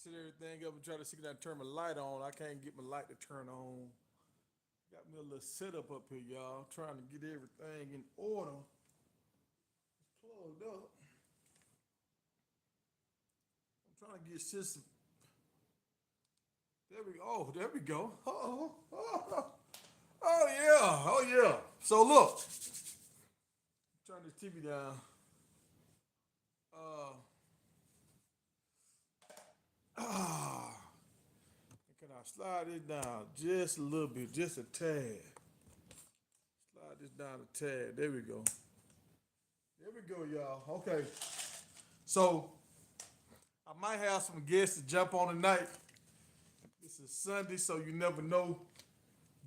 Set everything up and try to see if I can turn my light on. I can't get my light to turn on. Got me a little setup up here, y'all. Trying to get everything in order. It's plugged up. I'm trying to get system. There we go. Oh, there we go. Oh yeah. Oh yeah. So look, turn this TV down. Uh, ah, can I slide this down just a little bit, just a tad? Slide this down a tad. There we go. There we go, y'all. Okay. So I might have some guests to jump on tonight. This is Sunday, so you never know.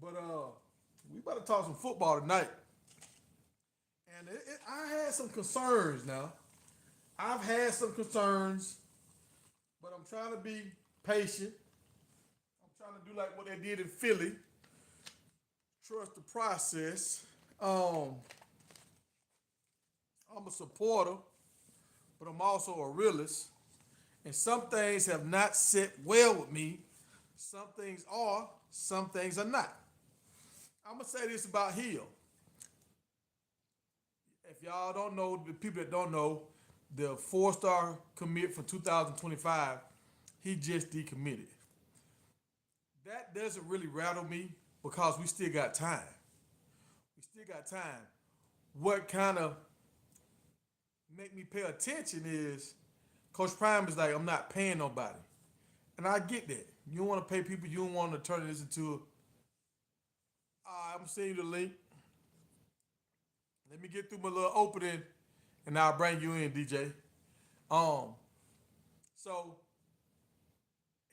But we about to talk some football tonight. And I had some concerns now. I've had some concerns, but I'm trying to be patient. I'm trying to do like what they did in Philly. Trust the process. Um, I'm a supporter, but I'm also a realist. And some things have not set well with me. Some things are, some things are not. I'm gonna say this about Hill. If y'all don't know, the people that don't know, the four-star commit for 2025, he just decommitted. That doesn't really rattle me because we still got time. We still got time. What kind of make me pay attention is Coach Prime is like, I'm not paying nobody. And I get that. You don't want to pay people, you don't want to turn this into I'm gonna send you the link. Let me get through my little opening and I'll bring you in, DJ. Um, so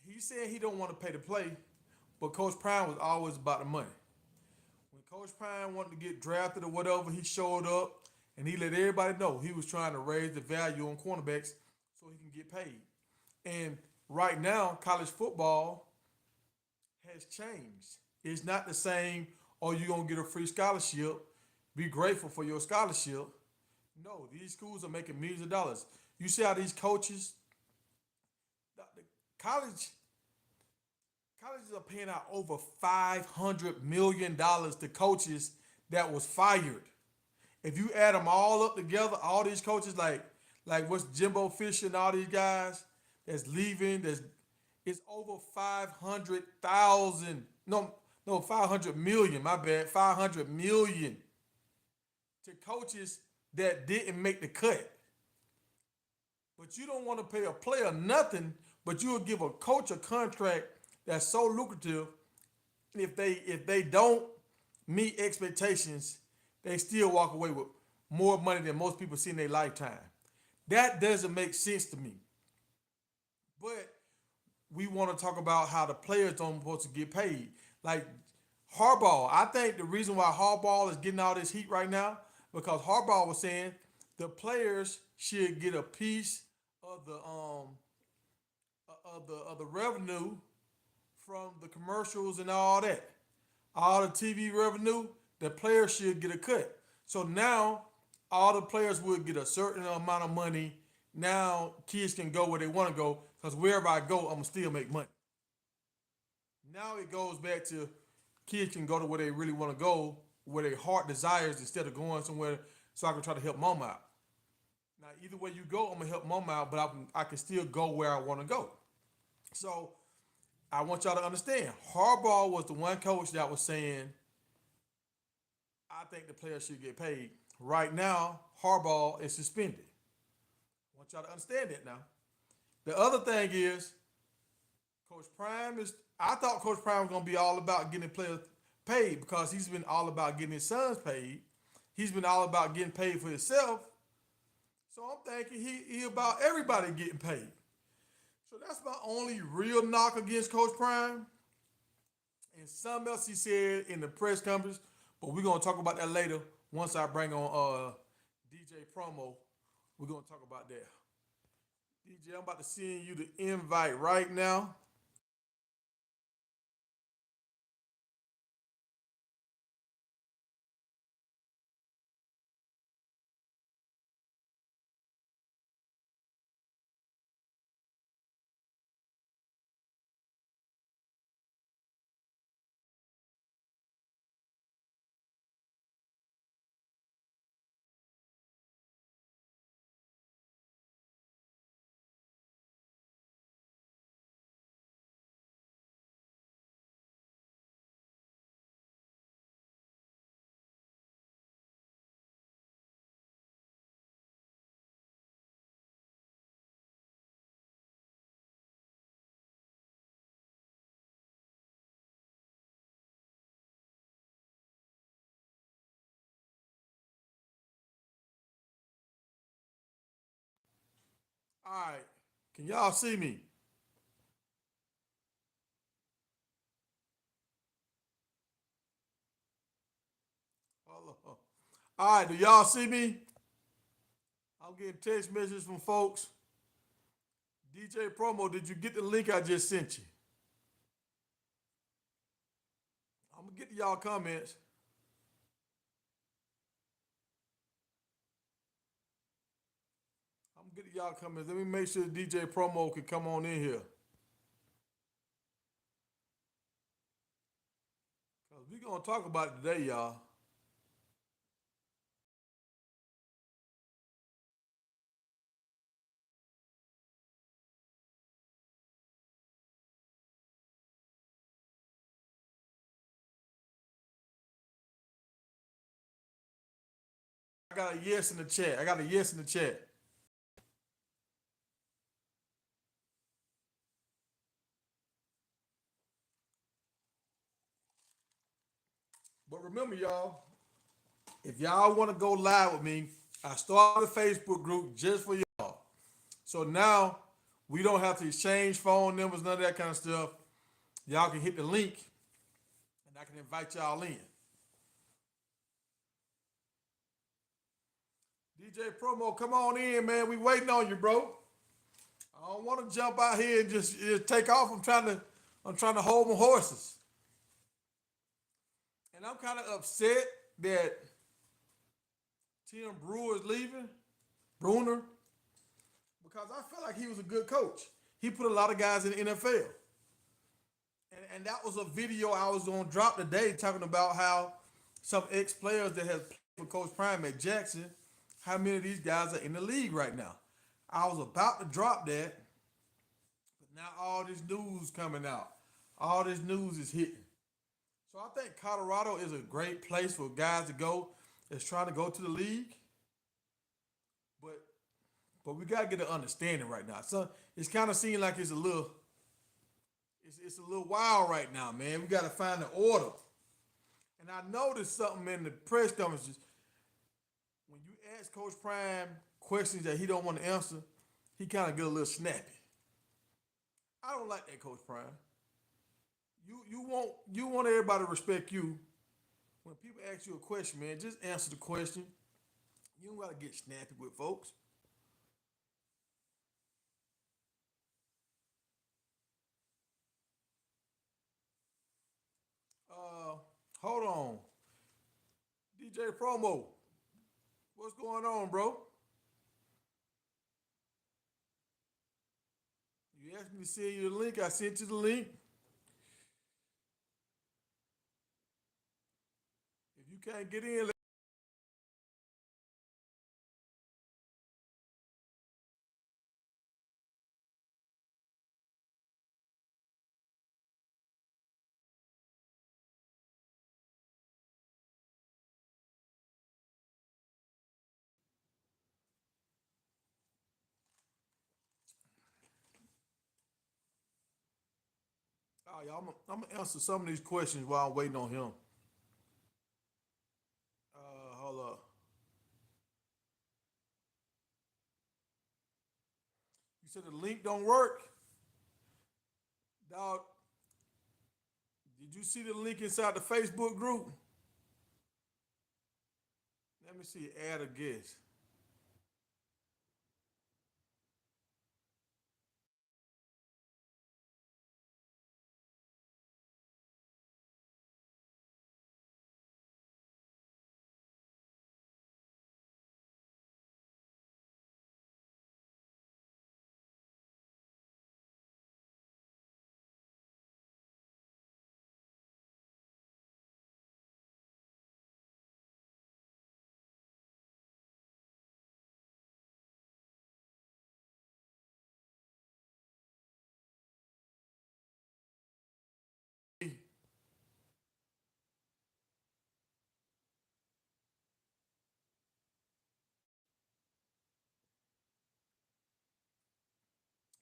he said he don't want to pay to play, but Coach Prime was always about the money. When Coach Prime wanted to get drafted or whatever, he showed up and he let everybody know he was trying to raise the value on cornerbacks so he can get paid. And right now, college football has changed. It's not the same, oh, you're going to get a free scholarship, be grateful for your scholarship. No, these schools are making millions of dollars. You see how these coaches, the college, colleges are paying out over $500 million to coaches that was fired. If you add them all up together, all these coaches like what's Jimbo Fisher and all these guys that's leaving, that's it's over 500,000. No, 500 million. My bad, 500 million to coaches that didn't make the cut. But you don't want to pay a player nothing, but you'll give a coach a contract that's so lucrative. If they don't meet expectations, they still walk away with more money than most people see in their lifetime. That doesn't make sense to me. But we want to talk about how the players don't supposed to get paid. Like Harbaugh, I think the reason why Harbaugh is getting all this heat right now because Harbaugh was saying the players should get a piece of the revenue from the commercials and all that. All the TV revenue, the players should get a cut. So now all the players would get a certain amount of money. Now kids can go where they want to go because wherever I go, I'm gonna still make money. Now it goes back to kids can go to where they really want to go, where their heart desires, instead of going somewhere so I can try to help mom out. Now either way you go, I'm gonna help mom out, but I can still go where I want to go. So I want y'all to understand. Harbaugh was the one coach that was saying, I think the players should get paid. Right now, Harbaugh is suspended. I want y'all to understand that now. The other thing is, Coach Prime is. I thought Coach Prime was gonna be all about getting players paid because he's been all about getting his sons paid. He's been all about getting paid for himself. So I'm thinking he about everybody getting paid. So that's my only real knock against Coach Prime. And something else he said in the press conference, but we're gonna talk about that later once I bring on DJ Promo. We're gonna talk about that. DJ, I'm about to send you the invite right now. All right. Can y'all see me? Hold on. All right. Do y'all see me? I'm getting text messages from folks. DJ Promo, did you get the link I just sent you? I'm gonna get to y'all comments. I'm gonna get to y'all comments. Let me make sure DJ Promo can come on in here. Cause we gonna talk about it today, y'all. I got a yes in the chat. I got a yes in the chat. But remember, y'all, if y'all want to go live with me, I started a Facebook group just for y'all. So now we don't have to exchange phone numbers, none of that kind of stuff. Y'all can hit the link and I can invite y'all in. DJ Promo, come on in, man. We waiting on you, bro. I don't want to jump out here and just take off. I'm trying to hold my horses. And I'm kind of upset that Tim Brewer's leaving, Bruner, because I felt like he was a good coach. He put a lot of guys in the NFL. And that was a video I was going to drop today talking about how some ex-players that have played for Coach Prime at Jackson, how many of these guys are in the league right now. I was about to drop that, but now all this news coming out. All this news is hitting. So I think Colorado is a great place for guys to go that's trying to go to the league. But we gotta get an understanding right now. So it's kind of seeming like it's a little wild right now, man. We gotta find the order. And I noticed something in the press conferences when you ask Coach Prime questions that he don't want to answer, he kind of get a little snappy. I don't like that, Coach Prime. You want everybody to respect you. When people ask you a question, man, just answer the question. You don't gotta get snappy with folks. Uh, hold on, DJ Promo, what's going on, bro? You asked me to send you the link. I sent you the link. If you can't get in, oh, y'all, I'm gonna answer some of these questions while I'm waiting on him. Hold up. You said the link don't work, dog. Did you see the link inside the Facebook group? Let me see. Add a guest.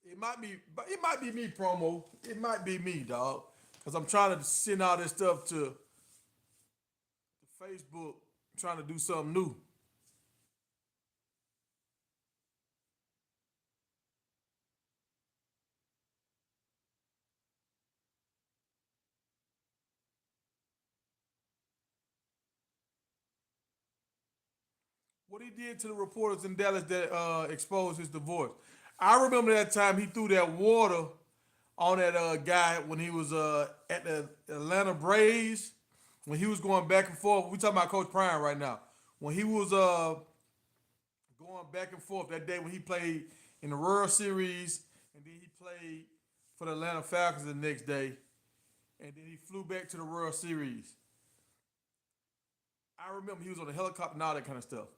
It might be me, promo. It might be me, dog. Cause I'm trying to send all this stuff to Facebook, trying to do something new. what he did to the reporters in Dallas that exposed his divorce. I remember that time he threw that water on that guy when he was at the Atlanta Braves when he was going back and forth. We talking about Coach Prime right now. When he was going back and forth that day when he played in the World Series and then he played for the Atlanta Falcons the next day and then he flew back to the World Series. I remember he was on a helicopter and all that kind of stuff.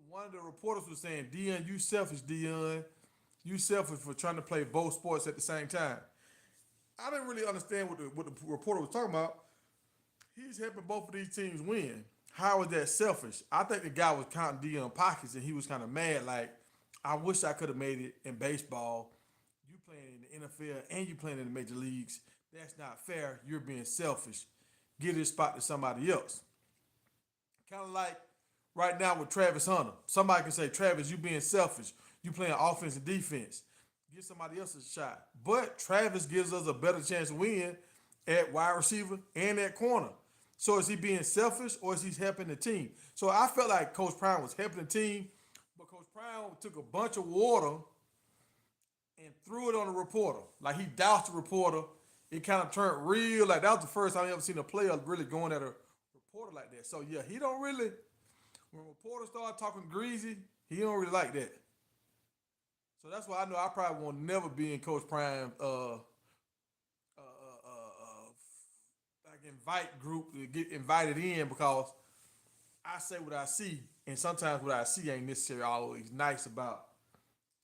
One of the reporters was saying, Dion, you selfish, Dion. You selfish for trying to play both sports at the same time. I didn't really understand what the reporter was talking about. He's helping both of these teams win. How is that selfish? I think the guy was counting Dion pockets and he was kind of mad. Like, I wish I could have made it in baseball. You playing in the NFL and you playing in the major leagues. That's not fair. You're being selfish. Give this spot to somebody else. Kind of like right now with Travis Hunter. Somebody can say, Travis, you being selfish. You playing offense and defense. Give somebody else a shot. But Travis gives us a better chance to win at wide receiver and at corner. So is he being selfish or is he helping the team? So I felt like Coach Prime was helping the team, but Coach Prime took a bunch of water and threw it on the reporter. Like he doused the reporter. It kind of turned real. Like that was the first time I ever seen a player really going at a reporter like that. So yeah, he don't really. When reporters start talking greasy, he don't really like that. So that's why I know I probably won't never be in Coach Prime like invite group to get invited in because I say what I see, and sometimes what I see ain't necessarily always nice about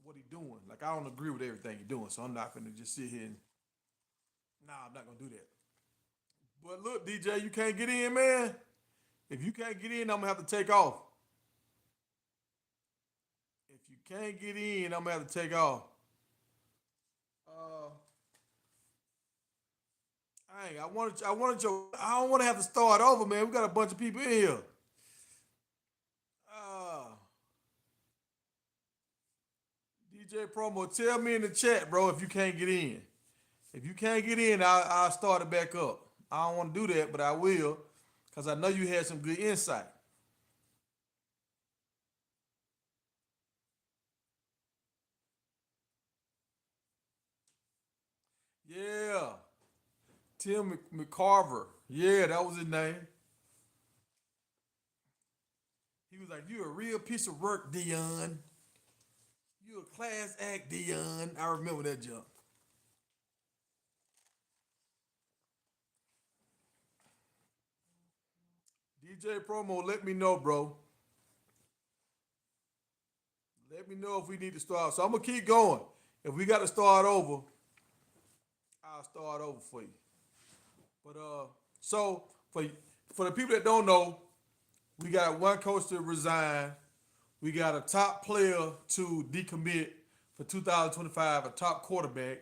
what he doing. Like I don't agree with everything he doing, so I'm not gonna just sit here and nah, I'm not gonna do that. But look, DJ, you can't get in, man. If you can't get in, I'm gonna have to take off. If you can't get in, I'm gonna have to take off. Uh, I don't want to have to start over, man. We got a bunch of people in here. Uh, DJ Promo, tell me in the chat, bro, if you can't get in. If you can't get in, I'll start it back up. I don't want to do that, but I will, because I know you had some good insight. Yeah, Tim McCarver. Yeah, that was his name. He was like, "You a real piece of work, Dion. You a class act, Dion." I remember that jump. DJ Promo, let me know, bro. Let me know if we need to start. So I'm gonna keep going. If we got to start over, I'll start over for you. But so for the people that don't know, we got one coach to resign. We got a top player to decommit for 2025, a top quarterback.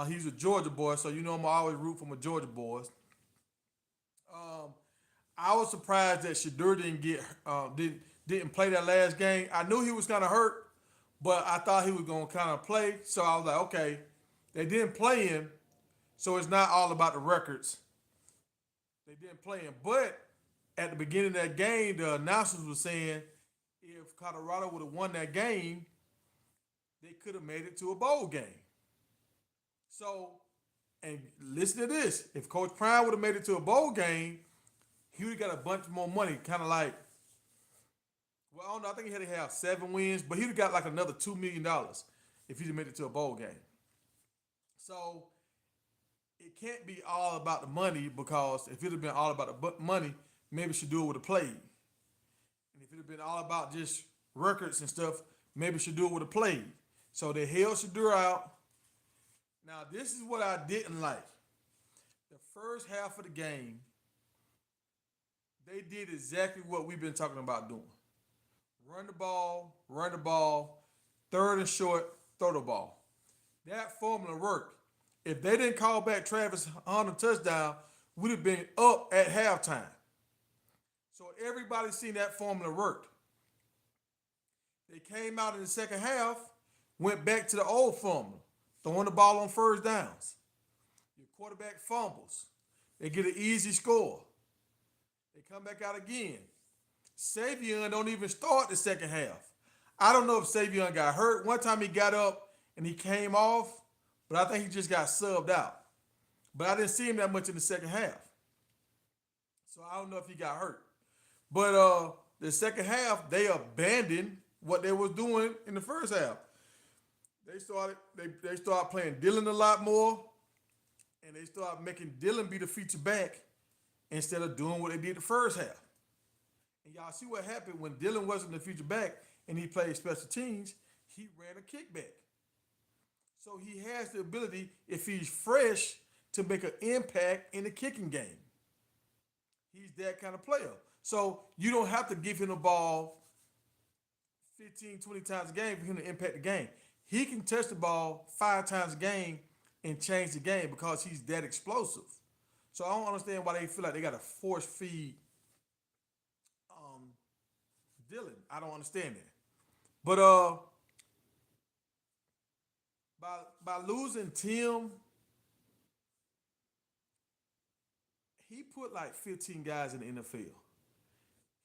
He's a Georgia boy, so you know I'm always root for my Georgia boys. Um, I was surprised that Shadur didn't play that last game. I knew he was kind of hurt, but I thought he was gonna kind of play. So I was like, okay, they didn't play him, so it's not all about the records. They didn't play him, but at the beginning of that game, the announcers were saying if Colorado would have won that game, they could have made it to a bowl game. So, and listen to this: if Coach Prime would have made it to a bowl game, he would have got a bunch more money. Kind of like, well, I don't know. I think he had to have 7 wins, but he would have got like another $2 million if he'd have made it to a bowl game. So it can't be all about the money because if it had been all about the money, maybe Shador would have played. And if it had been all about just records and stuff, maybe Shador would have played. So they held Shador out. Now, this is what I didn't like. The first half of the game, they did exactly what we've been talking about doing. Run the ball, third and short, throw the ball. That formula worked. If they didn't call back Travis Hunter touchdown, we'd have been up at halftime. So everybody seen that formula worked. They came out in the second half, went back to the old formula, throwing the ball on first downs. Your quarterback fumbles. They get an easy score. They come back out again. Savion don't even start the second half. I don't know if Savion got hurt. One time he got up and he came off, but I think he just got subbed out. But I didn't see him that much in the second half. So I don't know if he got hurt. But the second half, they abandoned what they was doing in the first half. They started playing Dylan a lot more, and they started making Dylan be the feature back instead of doing what they did the first half. And y'all see what happened when Dylan wasn't the feature back and he played special teams. He ran a kickback, so he has the ability, if he's fresh, to make an impact in the kicking game. He's that kind of player. So you don't have to give him the ball 15, 20 times a game for him to impact the game. He can touch the ball 5 times a game and change the game because he's that explosive. So I don't understand why they feel like they got to force feed um, Dylan. I don't understand that. But by losing Tim, he put like 15 guys in the NFL.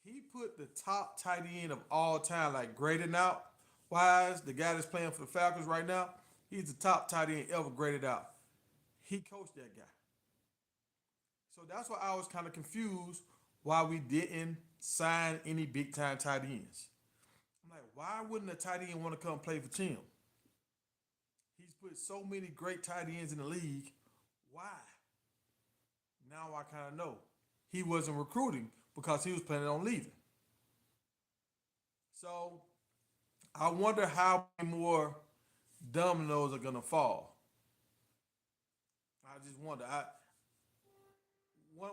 He put the top tight end of all time, like graded out wise, the guy that's playing for the Falcons right now, he's the top tight end ever graded out. He coached that guy. So that's why I was kind of confused why we didn't sign any big time tight ends. I'm like, why wouldn't a tight end want to come play for Tim? He's put so many great tight ends in the league. Why? Now I kind of know. He wasn't recruiting because he was planning on leaving. So I wonder how many more dominoes are gonna fall. I just wonder.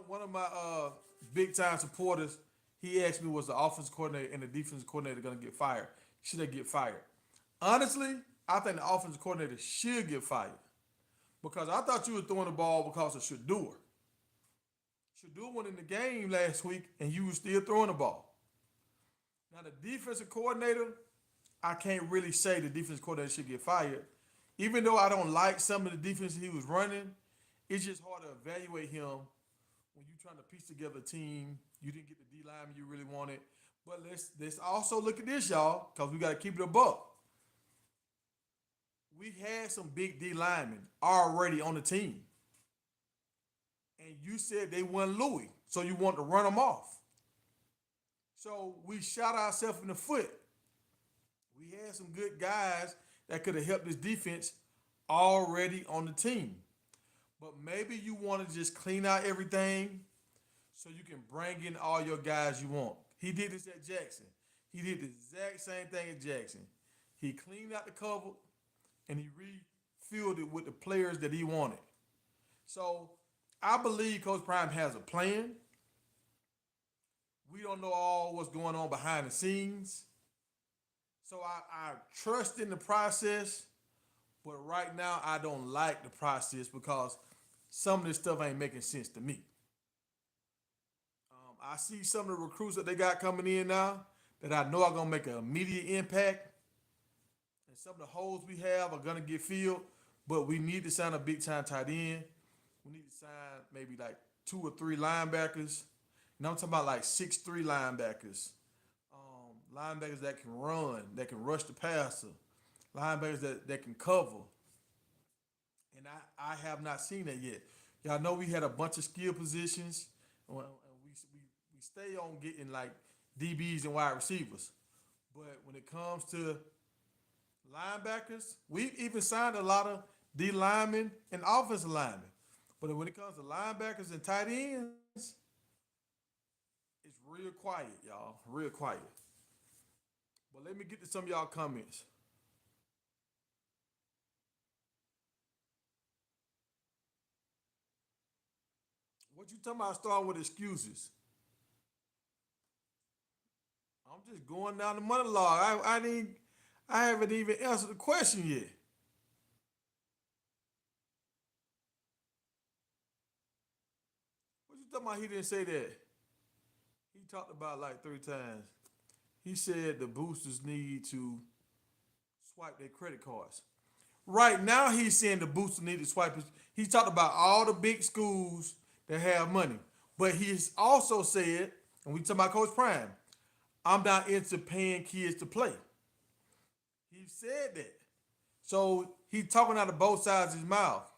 One of my big time supporters, he asked me was the offense coordinator and the defense coordinator gonna get fired? Should they get fired? Honestly, I think the offense coordinator should get fired because I thought you were throwing the ball because of Shador. Shador went in the game last week and you were still throwing the ball. Now the defensive coordinator, I can't really say the defense coordinator should get fired. Even though I don't like some of the defense he was running, it's just hard to evaluate him when you're trying to piece together a team. You didn't get the D lineman you really wanted. But let's also look at this, y'all, because we got to keep it a buck. We had some big D linemen already on the team. And you said they weren't Louis, so you want to run them off. So we shot ourselves in the foot. We had some good guys that could have helped this defense already on the team. But maybe you want to just clean out everything so you can bring in all your guys you want. He did this at Jackson. He did the exact same thing at Jackson. He cleaned out the cover and he refilled it with the players that he wanted. So I believe Coach Prime has a plan. We don't know all what's going on behind the scenes. So I trust in the process, but right now I don't like the process because some of this stuff ain't making sense to me. I see some of the recruits that they got coming in now that I know are gonna make an immediate impact, and some of the holes we have are gonna get filled. But we need to sign a big time tight end. We need to sign maybe like 2 or 3 linebackers. And I'm talking about like 6'3" linebackers, linebackers that can run, that can rush the passer, linebackers that can cover. And I have not seen that yet. Y'all know we had a bunch of skill positions. We stay on getting like DBs and wide receivers. But when it comes to linebackers, we even signed a lot of D linemen and offensive linemen. But when it comes to linebackers and tight ends, it's real quiet, y'all. Real quiet. But let me get to some of y'all comments. What you talking about starting with excuses? I'm just going down the monologue. I haven't even answered the question yet. What you talking about? He didn't say that. He talked about like 3 times. He said the boosters need to swipe their credit cards. Right now, he's saying the boosters need to swipe. He talked about all the big schools that have money, but he's also said, and we talking about Coach Prime. I'm not into paying kids to play. He said that. So he talking out of both sides of his mouth.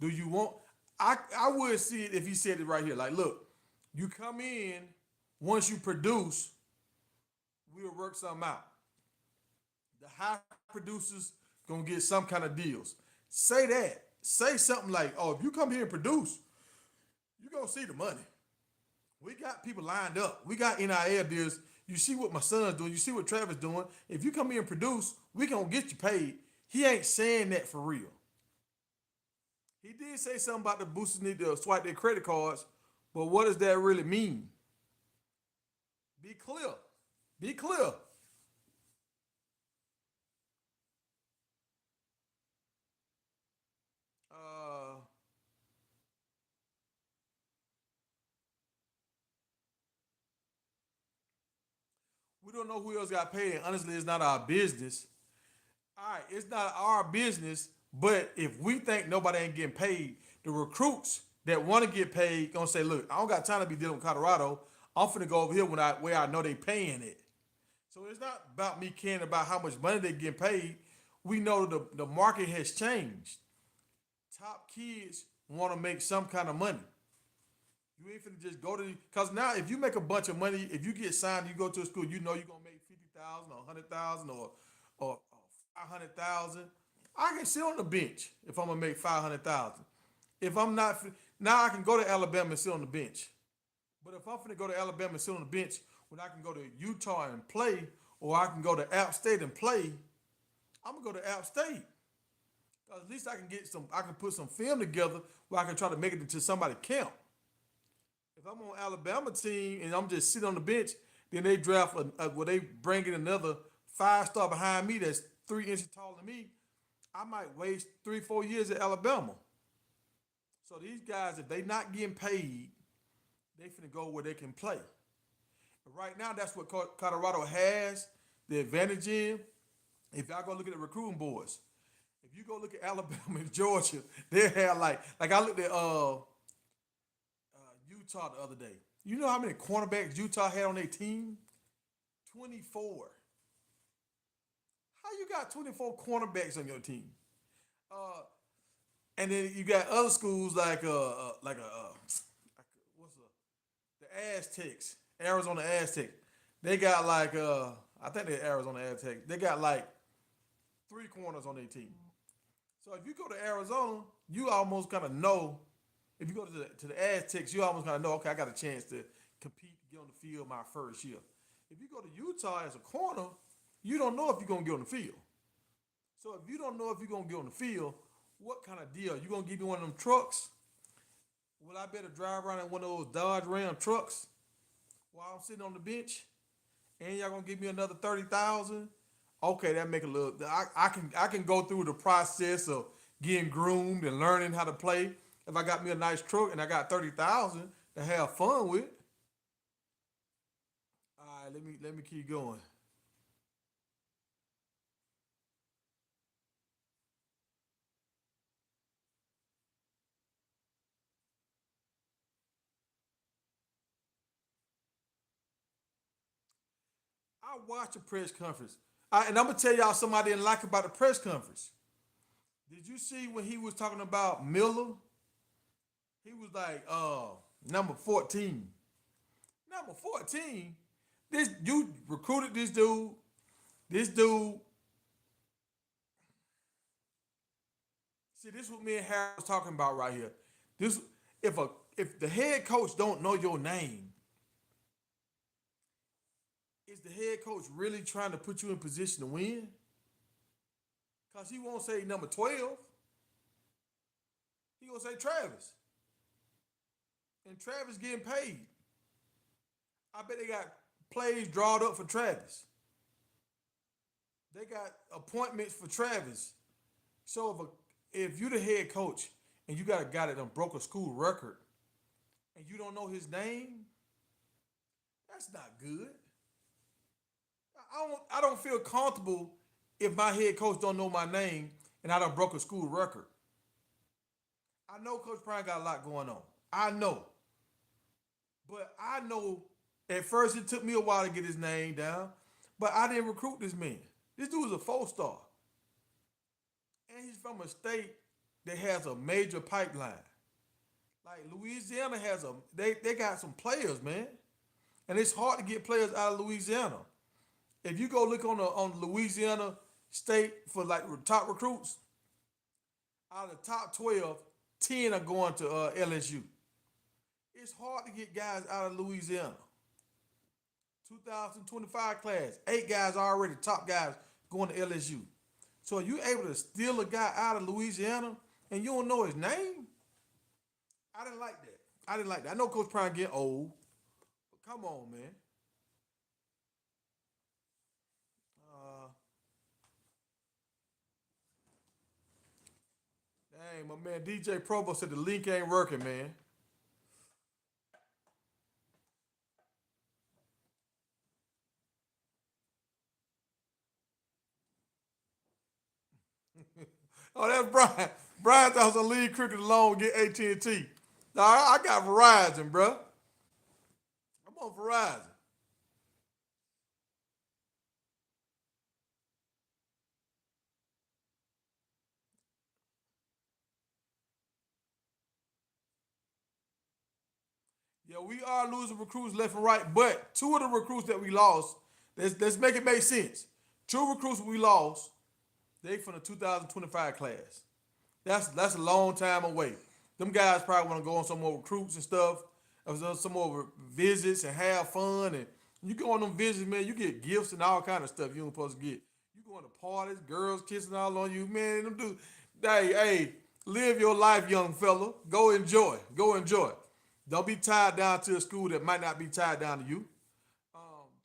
Do you want? I would see it if he said it right here. Like, look, you come in once you produce, we'll work something out. The high producers gonna get some kind of deals. Say that. Say something like, "Oh, if you come here and produce, you gonna see the money. We got people lined up. We got NIL deals. You see what my son's doing. You see what Travis doing. If you come here and produce, we gonna get you paid." He ain't saying that for real. He did say something about the boosters need to swipe their credit cards, but what does that really mean? Be clear. Be clear. Uh, we don't know who else got paid. And honestly, it's not our business. All right, it's not our business. But if we think nobody ain't getting paid, the recruits that want to get paid gonna say, "Look, I don't got time to be dealing with Colorado. I'm finna go over here when I where I know they paying it." So it's not about me caring about how much money they getting paid. We know the market has changed. Top kids want to make some kind of money. You ain't finna just go to because now if you make a bunch of money, if you get signed, you go to a school, you know you're gonna make 50,000 or 100,000 or 500,000. I can sit on the bench if I'm gonna make 500,000. If I'm not now, I can go to Alabama and sit on the bench. But if I'm finna go to Alabama and sit on the bench, when I can go to Utah and play, or I can go to App State and play, I'm gonna go to App State. Cause at least I can get some. I can put some film together where I can try to make it into somebody camp. If I'm on Alabama team and I'm just sitting on the bench, then they draft well, they bring in another 5 star behind me that's 3 inches taller than me. I might waste 3 4 years at Alabama. So these guys, if they not getting paid, they finna go where they can play. Right now, that's what Colorado has the advantage in. If y'all go look at the recruiting boards, if you go look at Alabama and Georgia, they have like I looked at Utah the other day. You know how many cornerbacks Utah had on their team? 24. How you got 24 cornerbacks on your team? Uh, and then you got other schools like what's the Aztecs, Arizona Aztecs. They got I think they're Arizona Aztecs. They got like 3 corners on their team. So if you go to Arizona, you almost kind of know. If you go to the Aztecs, you almost kind of know. Okay, I got a chance to compete, get on the field my first year. If you go to Utah as a corner, you don't know if you're gonna get on the field. So if you don't know if you're gonna get on the field, what kind of deal? You gonna give me one of them trucks? Will I better drive around in one of those Dodge Ram trucks while I'm sitting on the bench? And y'all gonna give me another 30,000? Okay, that make a little. I can go through the process of getting groomed and learning how to play. If I got me a nice truck and I got 30,000 to have fun with, all right, let me keep going. I watched the press conference, and I'm gonna tell y'all something I didn't like about the press conference. Did you see when he was talking about Miller? He was like, number 14. Number 14. This you recruited this dude. This dude. See, this is what me and Harry was talking about right here. This if a if the head coach don't know your name, is the head coach really trying to put you in position to win? Cause he won't say number 12. He gonna say Travis, and Travis getting paid. I bet they got plays drawn up for Travis. They got appointments for Travis. So if you the head coach and you got a guy that done broke a school record and you don't know his name, that's not good. I don't feel comfortable if my head coach don't know my name and I done broke a school record. I know Coach Prime got a lot going on. I know, but I know At first, it took me a while to get his name down, but I didn't recruit this man. This dude is a 4 star, and he's from a state that has a major pipeline. Like Louisiana has they got some players, man, and it's hard to get players out of Louisiana. If you go look on Louisiana state for like top recruits, out of the top 12, 10 are going to LSU. It's hard to get guys out of Louisiana. 2025 class, 8 guys already, top guys going to LSU. So are you able to steal a guy out of Louisiana and you don't know his name? I didn't like that. I didn't like that. I know Coach Prime getting old, but come on, man. Uh, Dang, my man DJ Provo said the link ain't working, man. Oh, that's Brian. Brian thought some league cricket alone get AT&T. Nah, I got Verizon, bro. I'm on Verizon. Yeah, we are losing recruits left and right, but two of the recruits that we lost, let's make it make sense. Two recruits we lost, they from the 2025 class. That's a long time away. Them guys probably want to go on some more recruits and stuff, or some more visits and have fun. And you go on them visits, man, you get gifts and all kind of stuff you ain't supposed to get. You going to parties, girls kissing all on you, man. Them dudes, hey, live your life, young fella. Go enjoy. Go enjoy. Don't be tied down to a school that might not be tied down to you.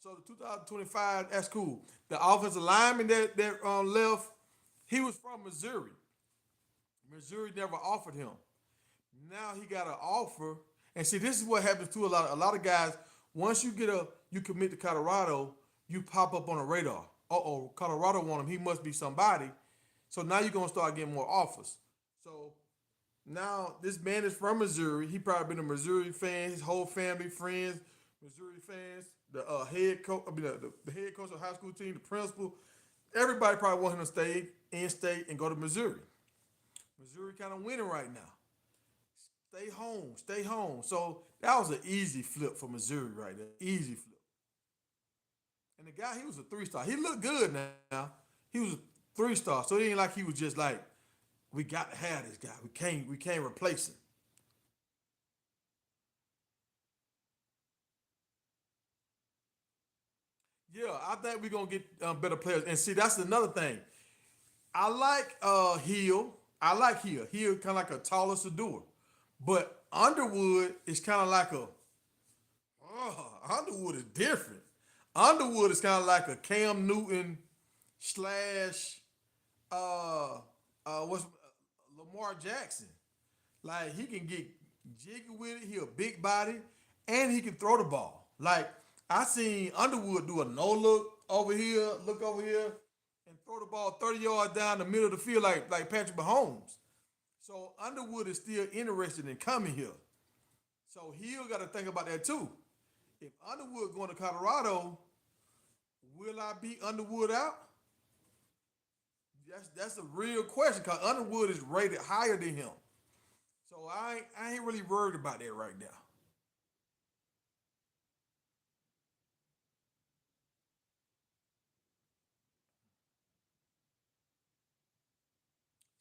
So the 2025, that's cool. The offensive lineman that left, he was from Missouri. Missouri never offered him. Now he got an offer, and see, this is what happens to a lot of guys. Once you commit to Colorado, you pop up on a radar. Uh-oh, Colorado want him. He must be somebody. So now you're gonna start getting more offers. So now this man is from Missouri. He probably been a Missouri fan. His whole family, friends, Missouri fans. The head coach, I mean the head coach of the high school team, the principal. Everybody probably want him to stay in state and go to Missouri. Missouri kind of winning right now. Stay home, stay home. So that was an easy flip for Missouri right there. Easy flip. And the guy, he was a 3 star. He looked good now. He was a 3 star. So it ain't like he was just like, we got to have this guy. We can't replace him. Yeah, I think we're gonna get better players. And see, that's another thing. I like Hill. I like Hill. Hill kind of like a taller Sador. But Underwood is kind of like Underwood is different. Underwood is kind of like a Cam Newton slash what's Lamar Jackson. Like he can get jiggy with it. He a big body, and he can throw the ball. Like I seen Underwood do a no look over here, and throw the ball 30 yards down the middle of the field like Patrick Mahomes. So Underwood is still interested in coming here. So Hill got to think about that too. If Underwood going to Colorado, will I beat Underwood out? That's a real question because Underwood is rated higher than him. So I ain't really worried about that right now.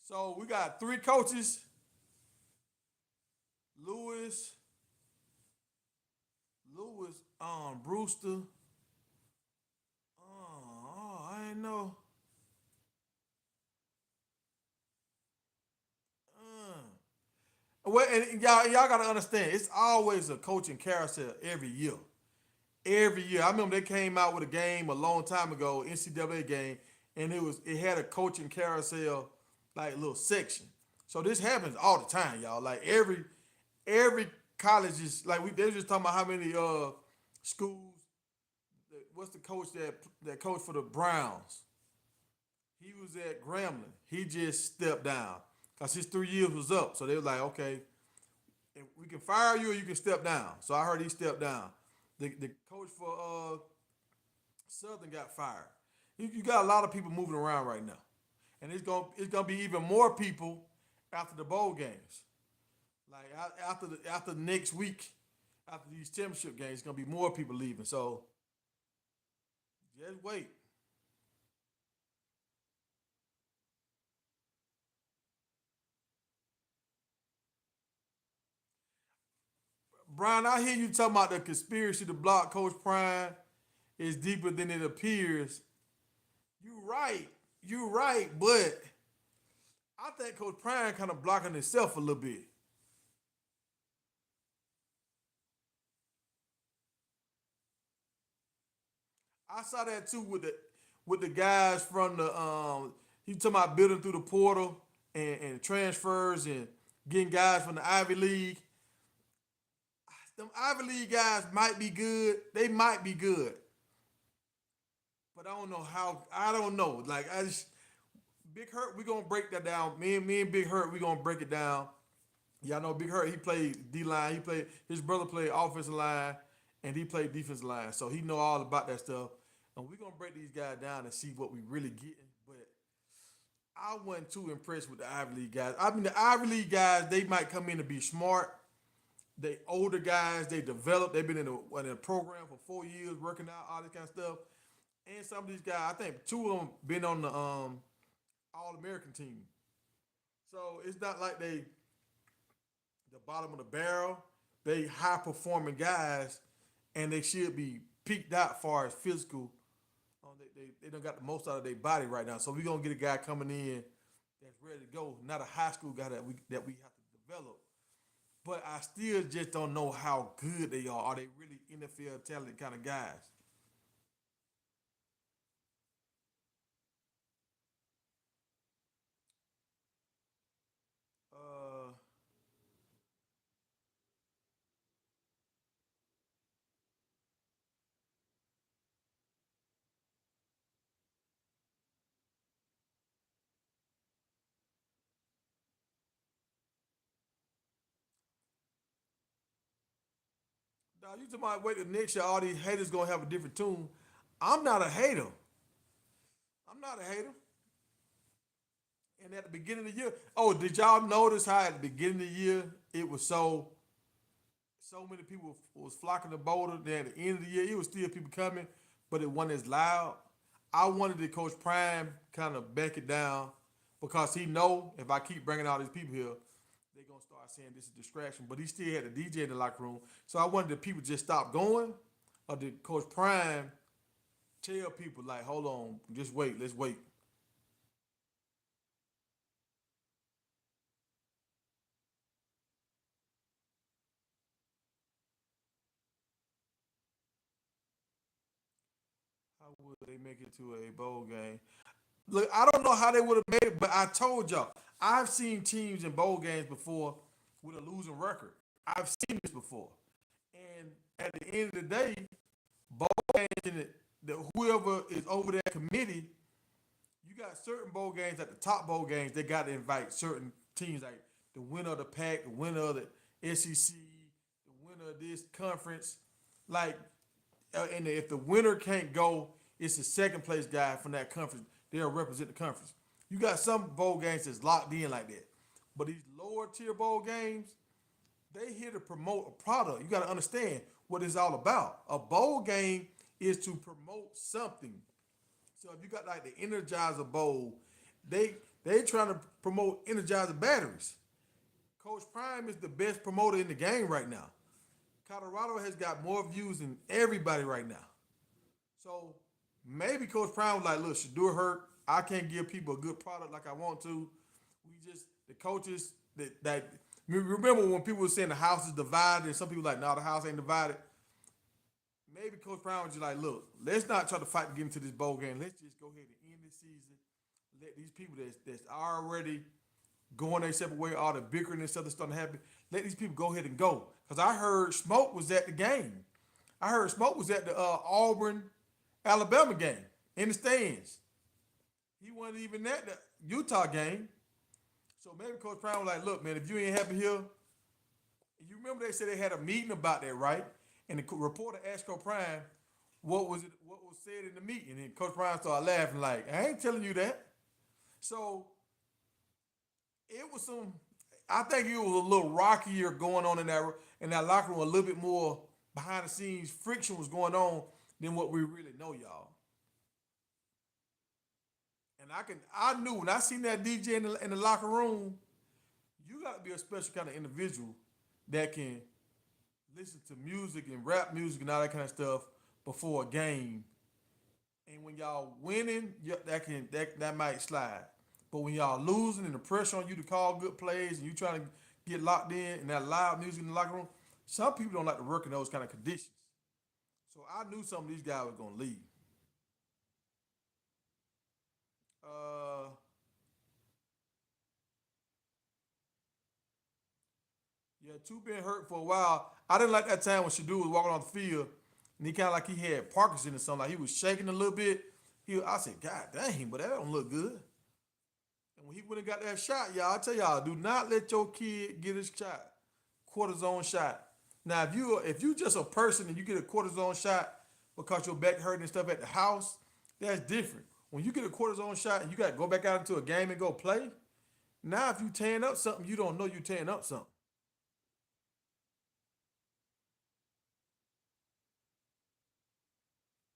So we got 3 coaches: Lewis, Brewster. I ain't know. Well, and y'all gotta understand, it's always a coaching carousel every year. Every year, I remember they came out with a game a long time ago, NCAA game, and it had a coaching carousel like little section. So this happens all the time, y'all. Like every college is like they were just talking about how many schools. What's the coach that coach for the Browns? He was at Grambling. He just stepped down because his 3 years was up. So they were like, okay, if we can fire you or you can step down. So I heard he stepped down. The coach for Southern got fired. You got a lot of people moving around right now, and it's gonna be even more people after the bowl games. Like after next week, after these championship games, it's gonna be more people leaving. So just wait. Brian, I hear you talking about the conspiracy to block Coach Prime is deeper than it appears. You right. You right, but I think Coach Prime kind of blocking himself a little bit. I saw that too with the guys from the he talking about building through the portal and transfers and getting guys from the Ivy League. Them Ivy League guys might be good. They might be good, but I don't know how. I don't know. Like I just Big Hurt. We gonna break that down. Me and Big Hurt. We gonna break it down. Y'all know Big Hurt. He played D line. He played. His brother played offensive line, and he played defensive line. So he know all about that stuff. And we gonna break these guys down and see what we really getting. But I wasn't too impressed with the Ivy League guys. I mean, the Ivy League guys, they might come in to be smart. They older guys, they developed. They've been in a program for 4 years, working out all this kind of stuff. And some of these guys, I think two of them been on the All American team. So it's not like they the bottom of the barrel. They high performing guys, and they should be peaked out as far as physical. They don't got the most out of their body right now. So we're gonna get a guy coming in that's ready to go, not a high school guy that we have to develop. But I still just don't know how good they are. Are they really NFL talented kind of guys? Uh, Now you talking about wait till next year, all these haters gonna have a different tune. I'm not a hater. I'm not a hater. And at the beginning of the year, oh, did y'all notice how at the beginning of the year it was so many people was flocking to Boulder. Then at the end of the year, it was still people coming, but it wasn't as loud. I wanted to Coach Prime kind of back it down because he know if I keep bringing all these people here, they're gonna start saying this is a distraction. But he still had a DJ in the locker room, so I wanted the people just stop going, or did Coach Prime tell people like, hold on, just wait, let's wait. How would they make it to a bowl game? Look, I don't know how they would have made it, but I told y'all, I've seen teams in bowl games before with a losing record. I've seen this before. And at the end of the day, bowl games, whoever is over that committee, you got certain bowl games at the top bowl games, they got to invite certain teams like the winner of the pack, the winner of the SEC, the winner of this conference. Like and if the winner can't go, it's the second place guy from that conference. They'll represent the conference. You got some bowl games that's locked in like that, but these lower tier bowl games, they here to promote a product. You got to understand what it's all about. A bowl game is to promote something. So if you got like the Energizer Bowl, they trying to promote Energizer batteries. Coach Prime is the best promoter in the game right now. Colorado has got more views than everybody right now. So maybe Coach Prime was like, look, Shadur hurt. I can't give people a good product like I want to. We just the coaches that remember when people were saying the house is divided and some people were like, no, the house ain't divided. Maybe Coach Brown was just like, look, let's not try to fight to get into this bowl game. Let's just go ahead and end this season. Let these people that's already going their separate way, all the bickering and stuff that's starting to happen, let these people go ahead and go. Because I heard Smoke was at the game. I heard Smoke was at the Auburn, Alabama game in the stands. He wasn't even at the Utah game. So maybe Coach Brown was like, look, man, if you ain't happy here, you remember they said they had a meeting about that, right? And the reporter asked Coach Prime, what was said in the meeting? And Coach Prime started laughing like, I ain't telling you that. So it was some. I think it was a little rockier going on in that locker room. A little bit more behind the scenes friction was going on than what we really know, y'all. And I knew when I seen that DJ in the locker room, you got to be a special kind of individual that can listen to music and rap music and all that kind of stuff before a game. And when y'all winning, that might slide. But when y'all losing and the pressure on you to call good plays and you trying to get locked in and that loud music in the locker room, some people don't like to work in those kind of conditions. So I knew some of these guys were gonna leave. Uh, yeah, two been hurt for a while. I didn't like that time when Shadu was walking on the field and he kind of like he had Parkinson or something. Like he was shaking a little bit. I said, God dang, but that don't look good. And when he went and got that shot, y'all, I tell y'all, do not let your kid get his shot, cortisone shot. Now, if you just a person and you get a cortisone shot because your back hurting and stuff at the house, that's different. When you get a cortisone shot and you got to go back out into a game and go play, now if you tearing up something, you don't know you tearing up something.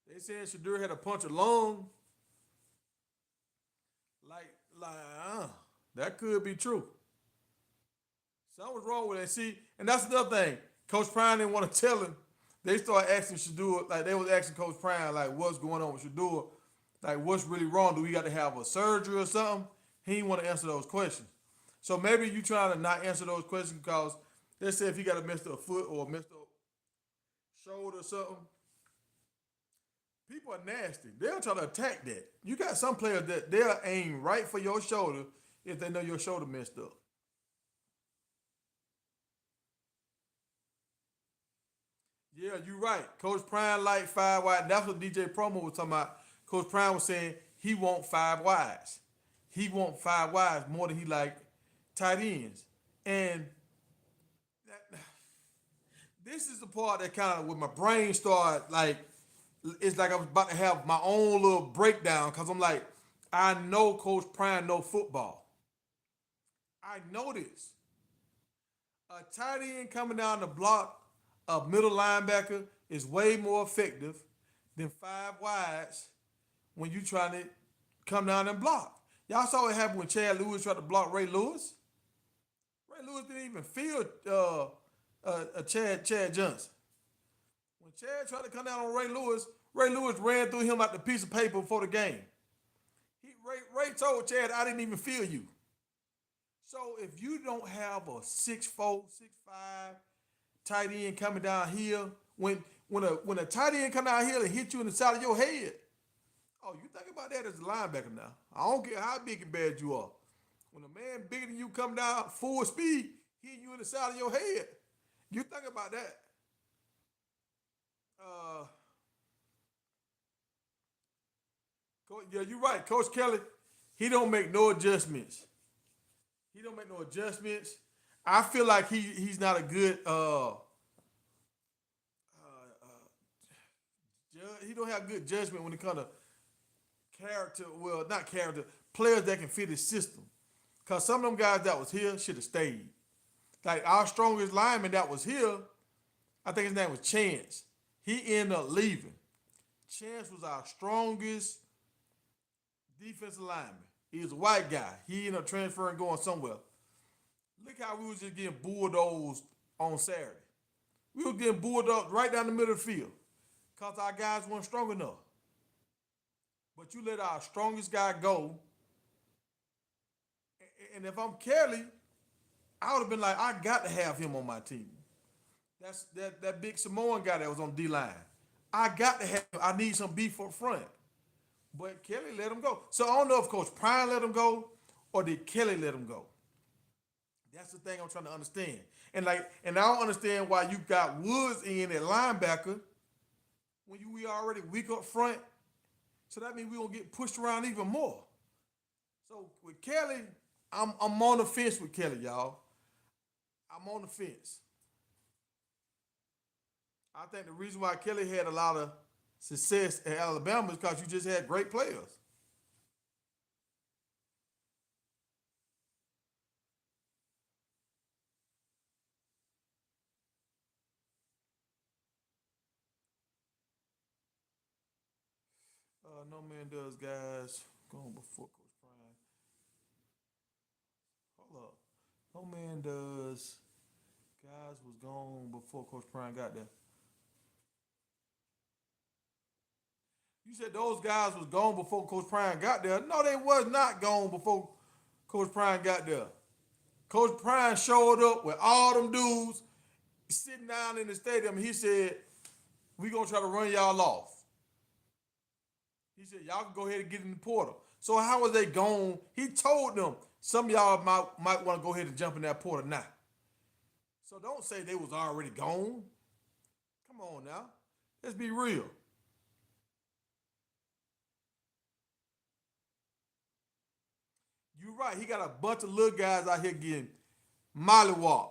They said Shadur had a punctured lung. Like, that could be true. Something was wrong with it. See, and that's another thing. Coach Prime didn't want to tell him. They started asking Shadur, like they was asking Coach Prime, like, what's going on with Shadur? Like, what's really wrong? Do we got to have a surgery or something? He didn't want to answer those questions. So maybe you trying to not answer those questions because they say if he got a messed up foot or a messed up shoulder or something, people are nasty. They'll try to attack that. You got some players that they'll aim right for your shoulder if they know your shoulder messed up. Yeah, you're right. Coach Prime like five wide. That's what DJ Promo was talking about. Coach Prime was saying he want five wides. He want five wides more than he like tight ends. And that, this is the part that kind of when my brain started like it's like I was about to have my own little breakdown because I'm like, I know Coach Prime know football. I know this. A tight end coming down the block, a middle linebacker is way more effective than five wides when you trying to come down and block. Y'all saw what happened when Chad Lewis tried to block Ray Lewis. Ray Lewis didn't even feel Chad Johnson. When Chad tried to come down on Ray Lewis ran through him like the piece of paper before the game. Ray told Chad, I didn't even feel you. So if you don't have a 6'4", 6'5" tight end coming down here, when a tight end come down here and hit you in the side of your head, oh, you think about that as a linebacker now. I don't care how big and bad you are. When a man bigger than you come down full speed, hitting you in the side of your head, you think about that. Uh, yeah, you're right. Coach Kelly, he don't make no adjustments. He don't make no adjustments. I feel like he's not a good he don't have good judgment when it comes to character. Well, not character. Players that can fit his system. Cause some of them guys that was here should have stayed. Like our strongest lineman that was here, I think his name was Chance. He ended up leaving. Chance was our strongest defensive lineman. He was a white guy. He ended up transferring, going somewhere. Look how we was just getting bulldozed on Saturday. We were getting bulldozed right down the middle of the field because our guys weren't strong enough. But you let our strongest guy go, and if I'm Kelly, I would have been like, I got to have him on my team. That's that big Samoan guy that was on D line. I got to have. I need some beef up front. But Kelly let him go. So I don't know if Coach Prime let him go or did Kelly let him go. That's the thing I'm trying to understand. And I don't understand why you got Woods in at linebacker when we already weak up front. So that means we gonna get pushed around even more. So with Kelly, I'm on the fence with Kelly, y'all. I'm on the fence. I think the reason why Kelly had a lot of success at Alabama is because you just had great players. No man does guys going before Coach Prime. Hold up. No man does guys was gone before Coach Prime got there. You said those guys was gone before Coach Prime got there. No, they was not gone before Coach Prime got there. Coach Prime showed up with all them dudes sitting down in the stadium. He said, "We gonna try to run y'all off." He said, "Y'all can go ahead and get in the portal." So how was they gone? He told them some of y'all might want to go ahead and jump in that portal now. So don't say they was already gone. Come on now, let's be real. You're right. He got a bunch of little guys out here getting mollywop,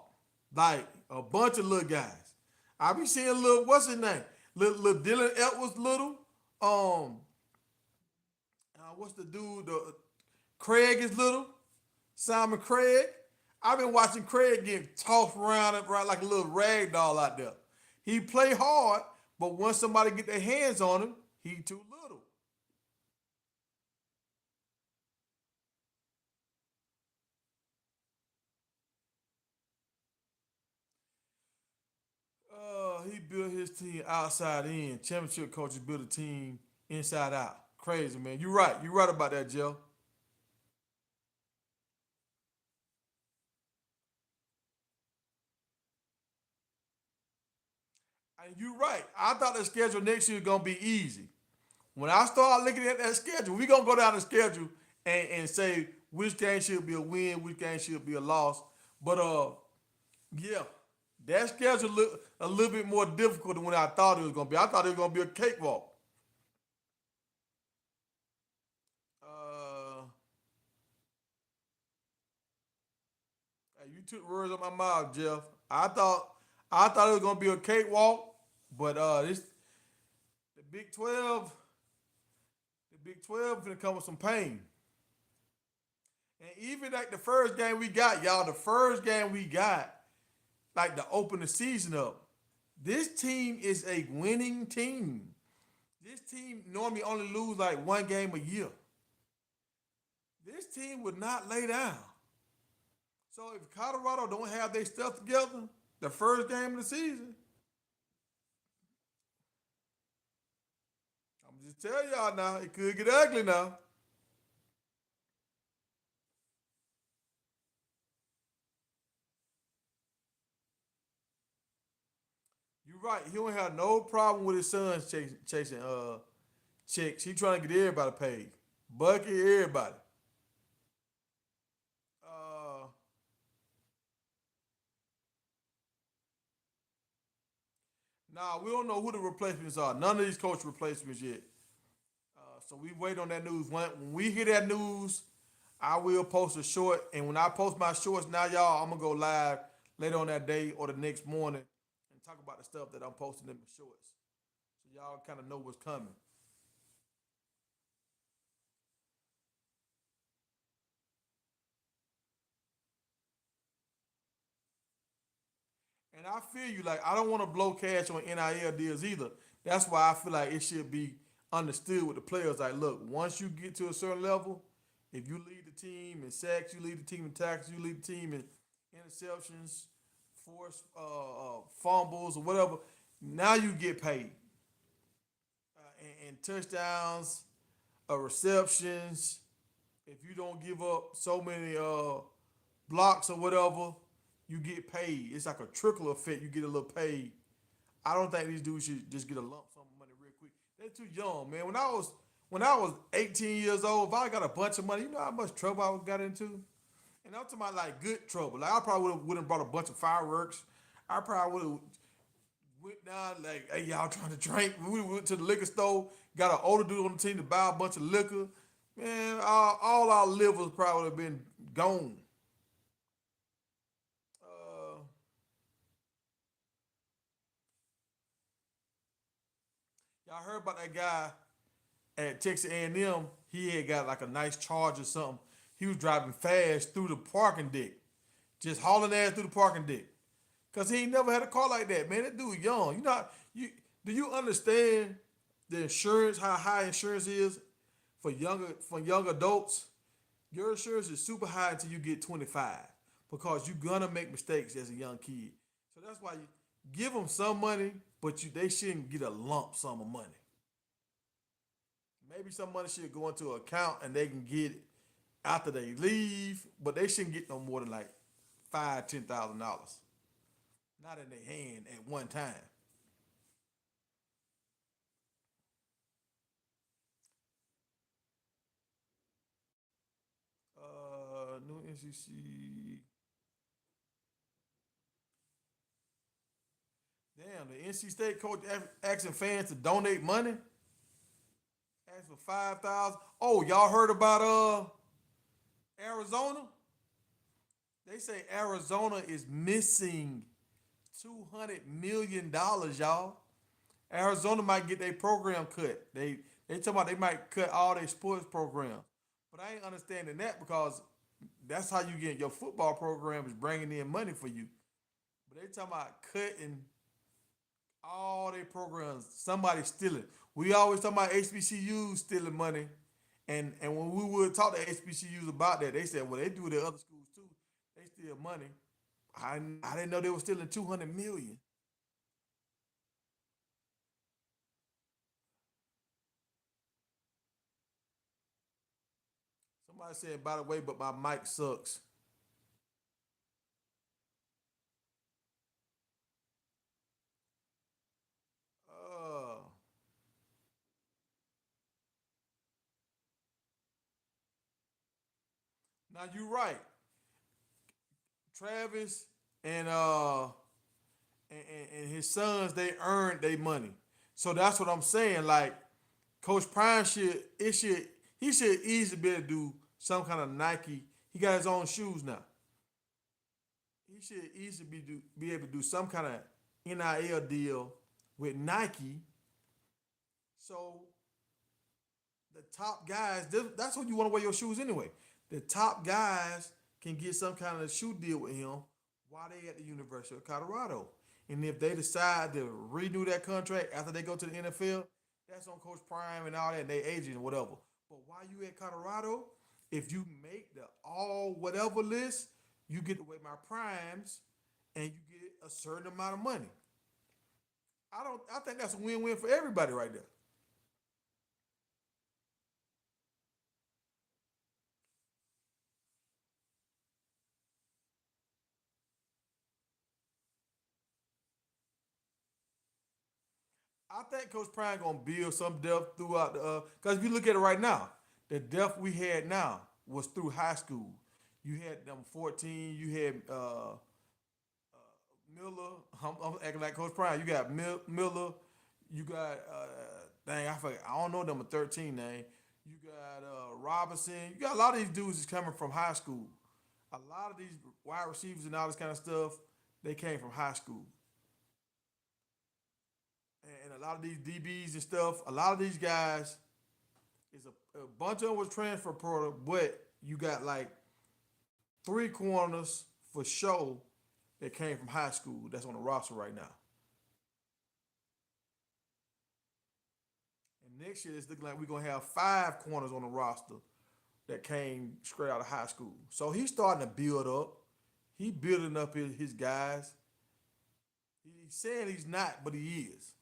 like a bunch of little guys. I be seeing little what's his name, little Dylan Edwards, little what's the dude? The Craig is little. Simon Craig. I've been watching Craig get tossed around and around like a little rag doll out there. He play hard, but once somebody get their hands on him, he too little. He built his team outside in. Championship coaches build a team inside out. Crazy man. You're right. You're right about that, Joe. And you're right. I thought the schedule next year was gonna be easy. When I start looking at that schedule, we gonna go down the schedule and say which game should be a win, which game should be a loss. But yeah, that schedule look a little bit more difficult than what I thought it was gonna be. I thought it was gonna be a cakewalk. Uh, hey, you took words out my mouth, Jeff. I thought it was gonna be a cakewalk, but this the Big 12, the Big 12 gonna come with some pain. And even like the first game we got, y'all, the first game we got, like to open the season up. This team is a winning team. This team normally only lose like one game a year. This team would not lay down. So if Colorado don't have their stuff together, the first game of the season, I'm just telling y'all now, it could get ugly now. You're right. He don't have no problem with his sons chasing chicks. He trying to get everybody paid. Bucky, everybody. Uh, nah, we don't know who the replacements are. None of these coach replacements yet. So we wait on that news. When we hear that news, I will post a short. And when I post my shorts, now y'all, I'm gonna go live later on that day or the next morning and talk about the stuff that I'm posting in the shorts, so y'all kind of know what's coming. And I feel you. Like I don't want to blow cash on NIL deals either. That's why I feel like it should be understood with the players. Like, look, once you get to a certain level, if you lead the team in sacks, you lead the team in tackles, you lead the team in interceptions, forced fumbles, or whatever. Now you get paid, and touchdowns, receptions. If you don't give up so many blocks or whatever, you get paid. It's like a trickle effect. You get a little paid. I don't think these dudes should just get a lump sum of money real quick. They're too young, man. When I was 18 years old, if I got a bunch of money, you know how much trouble I got into? And I'm talking about like good trouble. Like I probably would have brought a bunch of fireworks. I probably would have went down like, hey, y'all trying to drink. We went to the liquor store, got an older dude on the team to buy a bunch of liquor. Man, all our livers probably would have been gone. Uh, Y'all heard about that guy at Texas A&M? He had got like a nice charge or something. He was driving fast through the parking deck, just hauling ass through the parking deck. Cause he ain't never had a car like that, man. That dude young. You know, you do you understand the insurance, how high insurance is for young adults? Your insurance is super high until you get 25 because you're gonna make mistakes as a young kid. So that's why you give them some money, but they shouldn't get a lump sum of money. Maybe some money should go into an account and they can get it after they leave, but they shouldn't get no more than like $5,000, $10,000, not in their hand at one time. New NCC. Damn, the NC State coach asking fans to donate money. Asked for 5,000. Oh, y'all heard about Arizona? They say Arizona is missing $200 million, y'all. Arizona might get their program cut. They talking about they might cut all their sports programs. But I ain't understanding that because that's how you get your football program is bringing in money for you. But they talking about cutting all their programs. Somebody stealing. We always talk about HBCUs stealing money, and when we would talk to HBCUs about that, they said, well, they do it at other schools too. They steal money. I didn't know they were stealing 200 million. Somebody said, by the way, but my mic sucks. Uh, Now you're right. Travis and and his sons, they earned their money. So that's what I'm saying. Like Coach Prime should it should he should easily be able to do some kind of Nike. He got his own shoes now. He should easily be able to do some kind of NIL deal with Nike. So the top guys, that's what you want to wear your shoes anyway. The top guys can get some kind of shoe deal with him while they at the University of Colorado. And if they decide to renew that contract after they go to the NFL, that's on Coach Prime and all that, and they agent and whatever. But while you at Colorado, if you make the all whatever list, you get to wear my primes and you get a certain amount of money. I think that's a win-win for everybody right there. I think Coach Prime gonna build some depth throughout the because if you look at it right now, the depth we had now was through high school. You had them 14, you had Miller. I'm acting like Coach Prime. You got Miller, you got dang, I forget, I don't know number 13 name. You got Robinson. You got a lot of these dudes is coming from high school. A lot of these wide receivers and all this kind of stuff, they came from high school. And a lot of these DBs and stuff, a lot of these guys is a bunch of them was transfer portal, but you got like three corners for sure that came from high school that's on the roster right now. And next year it's looking like we're gonna have five corners on the roster that came straight out of high school. So he's starting to build up. He building up his guys. He's saying he's not, but he is.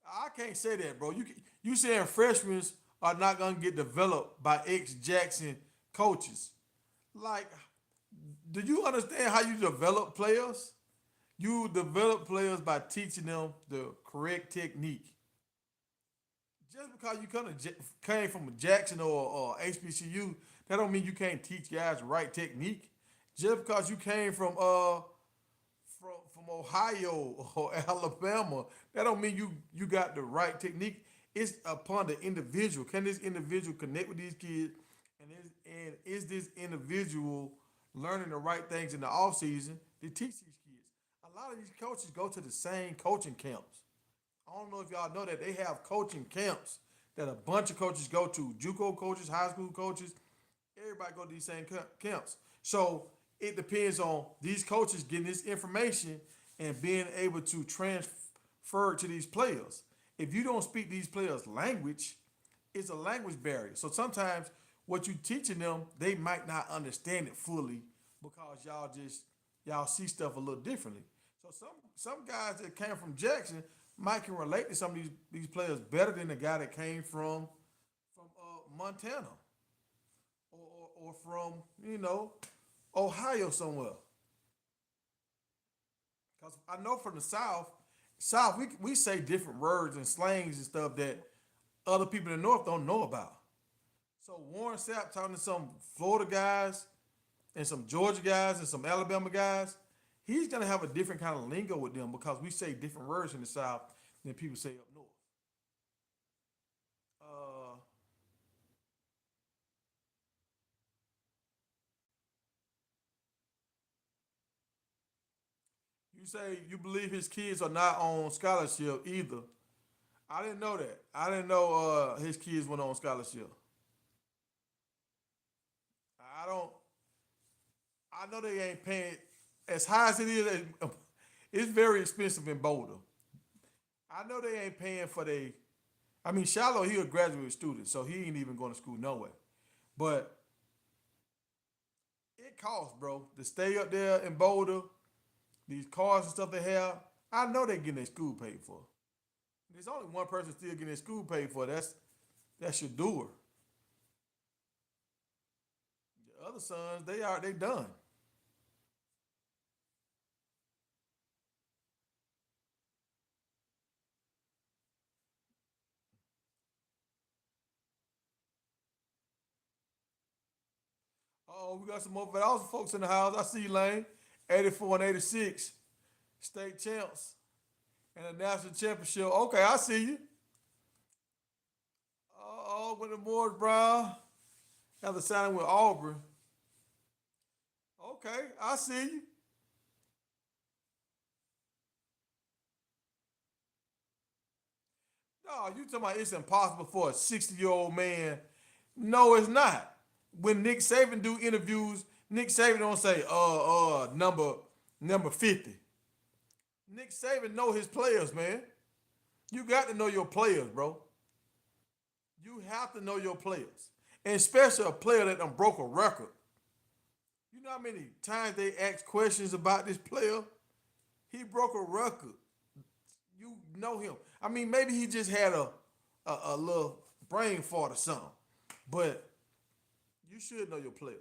I can't say that, bro. You saying freshmen are not gonna get developed by ex Jackson coaches? Like, do you understand how you develop players? You develop players by teaching them the correct technique. Just because you came from a Jackson or HBCU, that don't mean you can't teach guys the right technique. Just because you came from Ohio or Alabama, that don't mean you got the right technique. It's upon the individual. Can this individual connect with these kids? And is this individual learning the right things in the off season to teach these kids? A lot of these coaches go to the same coaching camps. I don't know if y'all know that they have coaching camps that a bunch of coaches go to. JUCO coaches, high school coaches, everybody go to these same camps. So it depends on these coaches getting this information and being able to transfer it to these players. If you don't speak these players' language, it's a language barrier. So sometimes what you teaching them, they might not understand it fully because y'all see stuff a little differently. So some guys that came from Jackson might can relate to some of these players better than the guy that came from Montana or from Ohio somewhere. Because I know from the South we say different words and slangs and stuff that other people in the North don't know about. So Warren Sapp talking to some Florida guys and some Georgia guys and some Alabama guys, he's gonna have a different kind of lingo with them because we say different words in the South than people say up north. Uh, you say you believe his kids are not on scholarship either. I didn't know that. I didn't know his kids went on scholarship. I don't. I know they ain't paying as high as it is. It's very expensive in Boulder. I know they ain't paying for they. I mean, Shallow, he a graduate student, so he ain't even going to school no way. But it costs, bro, to stay up there in Boulder. These cars and stuff they have. I know they getting their school paid for. There's only one person still getting their school paid for. That's your doer. The other sons, they done. Oh, we got some more Valdosta folks in the house. I see you, Lane. 84 and 86. State champs and a national championship. Okay, I see you. Oh, with the Morris Brown. After signing with Auburn. Okay, I see you. No, you talking about it's impossible for a 60-year-old man. No, it's not. When Nick Saban do interviews, Nick Saban don't say number 50. Nick Saban know his players, man. You got to know your players, bro. You have to know your players. And especially a player that done broke a record. You know how many times they ask questions about this player? He broke a record. You know him. I mean, maybe he just had a little brain fart or something. But you should know your players.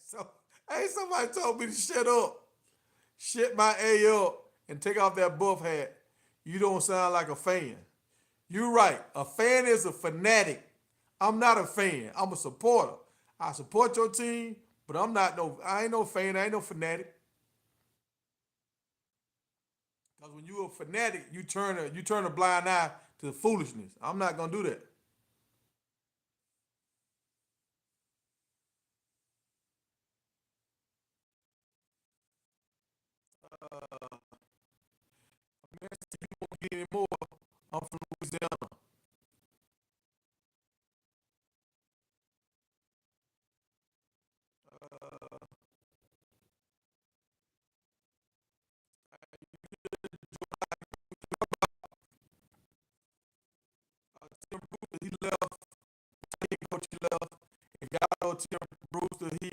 So, hey, somebody told me to shut up, shut my A up, and take off that buff hat. You don't sound like a fan. You're right. A fan is a fanatic. I'm not a fan. I'm a supporter. I support your team, but I'm not no. I ain't no fan. I ain't no fanatic. Because when you're a fanatic, you turn a blind eye to the foolishness. I'm not gonna do that. Man, you won't get any more. I'm from Louisiana. Tim Brewster, he left. He coach he left, and God knows Tim Brewster, he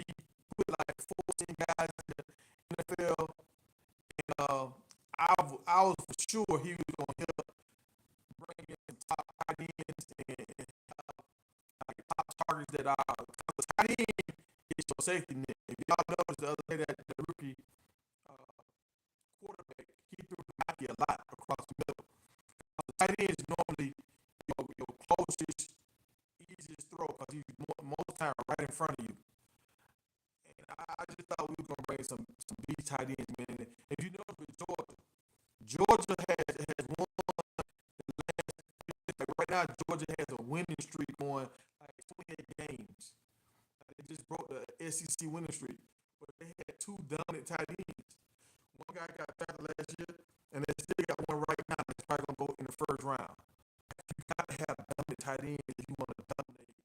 put like 14 guys in the NFL. And I was for sure he was gonna help bring in some top tight ends and like top targets that are. Because tight end is your safety net. If y'all noticed the other day that the rookie uh, quarterback, he threw the Nike a lot across the middle. The tight end is normally your closest, easiest throw because he's most time right in front of you. these tight ends, man. If you know with Georgia has won like right now. Georgia has a winning streak on like 28 games. Like, they just broke the SEC winning streak, but they had two dominant tight ends. One guy got drafted last year, and they still got one right now that's probably gonna go in the first round. You gotta have dominant tight ends if you want to dominate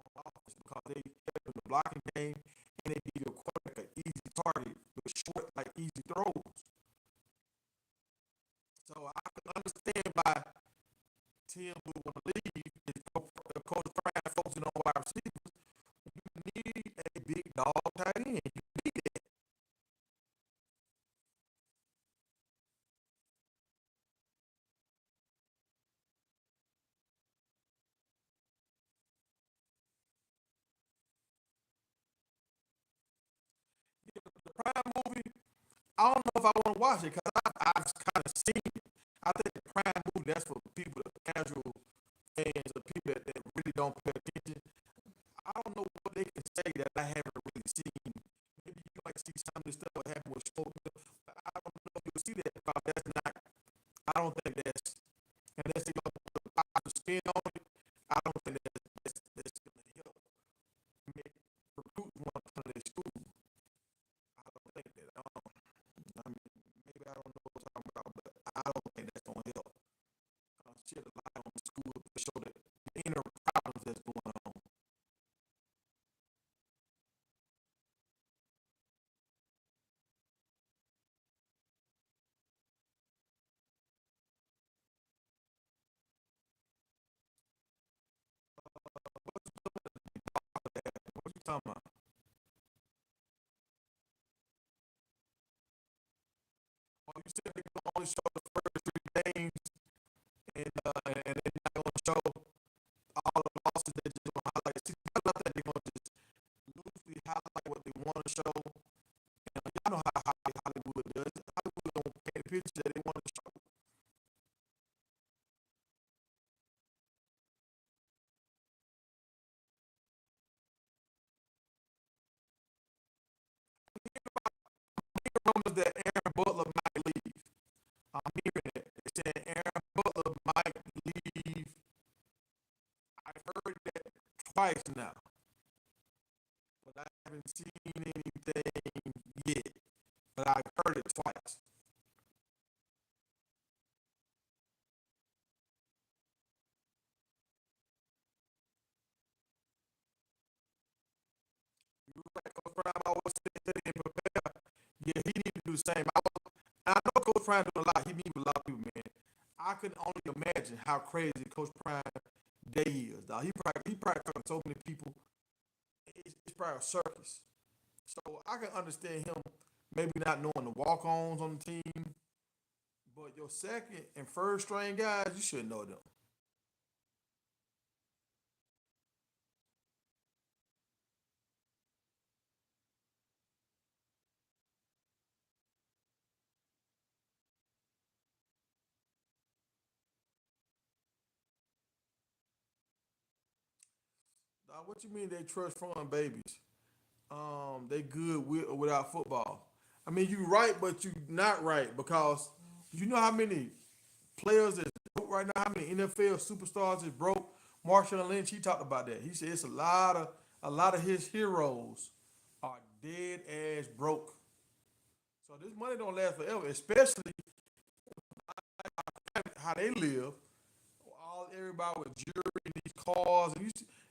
on offense because they help in the blocking game and they give you a quarterback an easy target with short, like easy throws. So I can understand why Tim would want to leave if Coach Prime focusing on wide receivers. You need a big dog tight end. You need it. The Prime movie, I don't know if I want to watch it because I've kind of seen it. I think the Prime movie, that's for people, the casual fans, the people that really don't pay attention. I don't know what they can say that I haven't really seen. Maybe you might see some of the stuff that happened with Smoke, but I don't know if you'll see that because that's not, I don't think that's, unless they gonna put a positive spin on it, I don't think that's going to help make recruits want to come to their school. I don't think that. I mean, maybe I don't know what I'm talking about, but I don't think that's going to help. Shed a light on the school to show that the inner problems that's going on. What you talking about? Oh, you said they can only show the first three games, and they're not going to show all the losses. They're just going to highlight. See, I love that they're going to just loosely highlight what they want to show. And y'all know how Hollywood does. Hollywood don't paint the picture that they want to show. Rumors that Aaron Butler might leave. I'm hearing that. They're saying Aaron Butler might leave. I've heard that twice now, but I haven't seen anything yet. But I've heard it twice. You're right, Coach Prime always said and prepare. Yeah, he need to do the same. I know Coach Prime doing a lot. He meets with a lot of people, man. I can only imagine how crazy Coach Prime day is, dog. He probably talking to so many people. It's probably a circus. So I can understand him maybe not knowing the walk-ons on the team, but your second and first string guys, you should know them. Dog, what you mean they trust fund babies? They good with or without football. I mean, you right, but you not right because you know how many players is broke right now, how many NFL superstars is broke. Marshawn Lynch, he talked about that. He said it's a lot of his heroes are dead ass broke. So this money don't last forever, especially how they live. All everybody with jewelry and these cars.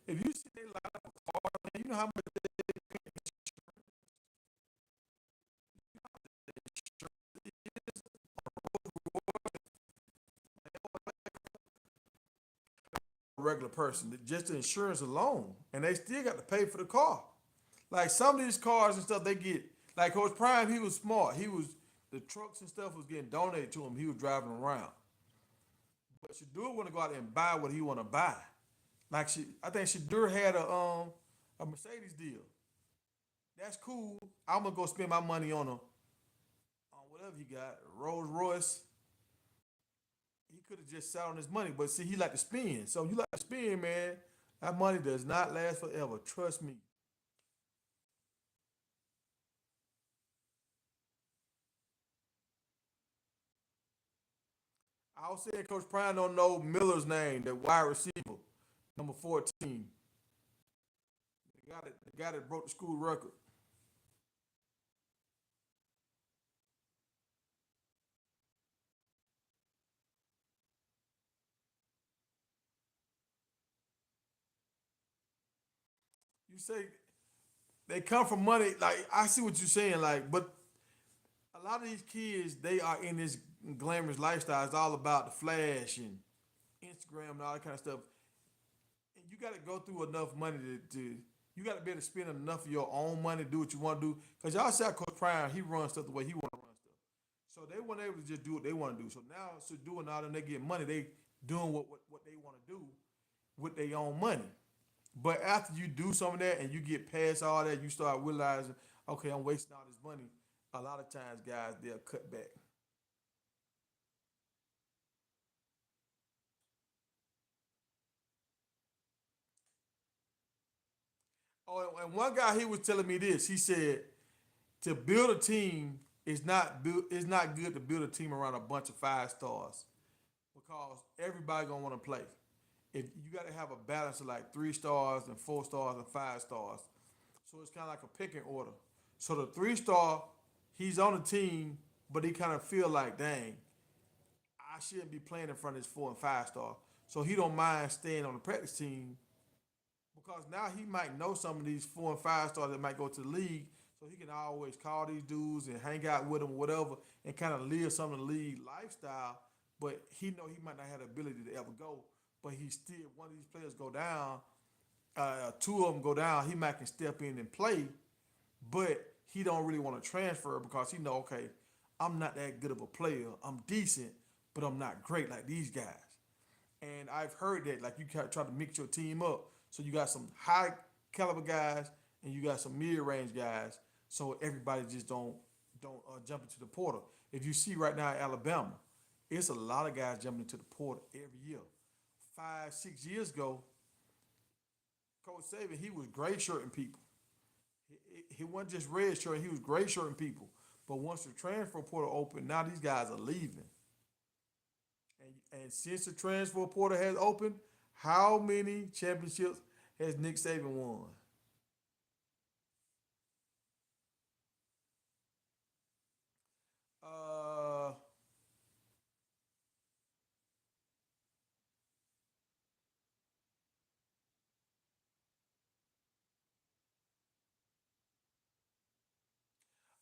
If you see they line up a car, man, you know how much a regular person, just the insurance alone, and they still got to pay for the car. Like some of these cars and stuff, they get like Coach Prime. He was smart. He was the trucks and stuff was getting donated to him. He was driving around. But Shadur want to go out there and buy what he want to buy. Like I think Shadur had a Mercedes deal. That's cool. I'm gonna go spend my money on whatever he got, Rolls Royce. He could have just sat on his money, but see, he like to spend. So you like to spend, man. That money does not last forever. Trust me. I was saying Coach Prime don't know Miller's name, the wide receiver, number 14. The guy that broke the school record. You say they come from money. Like I see what you're saying. Like, but a lot of these kids, they are in this glamorous lifestyle. It's all about the flash and Instagram and all that kind of stuff. And you got to go through enough money to you got to be able to spend enough of your own money to do what you want to do. Because y'all saw Coach Prime, he runs stuff the way he want to run stuff. So they weren't able to just do what they want to do. So now, so doing all them, they get money. They doing what they want to do with their own money. But after you do some of that and you get past all that, you start realizing, okay, I'm wasting all this money. A lot of times, guys, they'll cut back. Oh, and one guy he was telling me this. He said to build a team is not good to build a team around a bunch of five stars because everybody gonna want to play. If you got to have a balance of like 3 stars and 4 stars and 5 stars, so it's kind of like a picking order. So the 3 star, he's on the team, but he kind of feel like, dang, I shouldn't be playing in front of this 4 and 5 star. So he don't mind staying on the practice team because now he might know some of these 4 and 5 stars that might go to the league, so he can always call these dudes and hang out with them, or whatever, and kind of live some of the league lifestyle. But he know he might not have the ability to ever go, but he still one of these players go down, two of them go down, he might can step in and play, but he don't really want to transfer because he know okay, I'm not that good of a player. I'm decent, but I'm not great like these guys. And I've heard that like you try to mix your team up, so you got some high caliber guys and you got some mid range guys, so everybody just don't jump into the portal. If you see right now in Alabama, it's a lot of guys jumping into the portal every year. 5 6 years ago, Coach Saban he was gray shirting people. He wasn't just red shirting; he was gray shirting people. But once the transfer portal opened, now these guys are leaving. And since the transfer portal has opened, how many championships has Nick Saban won? Uh,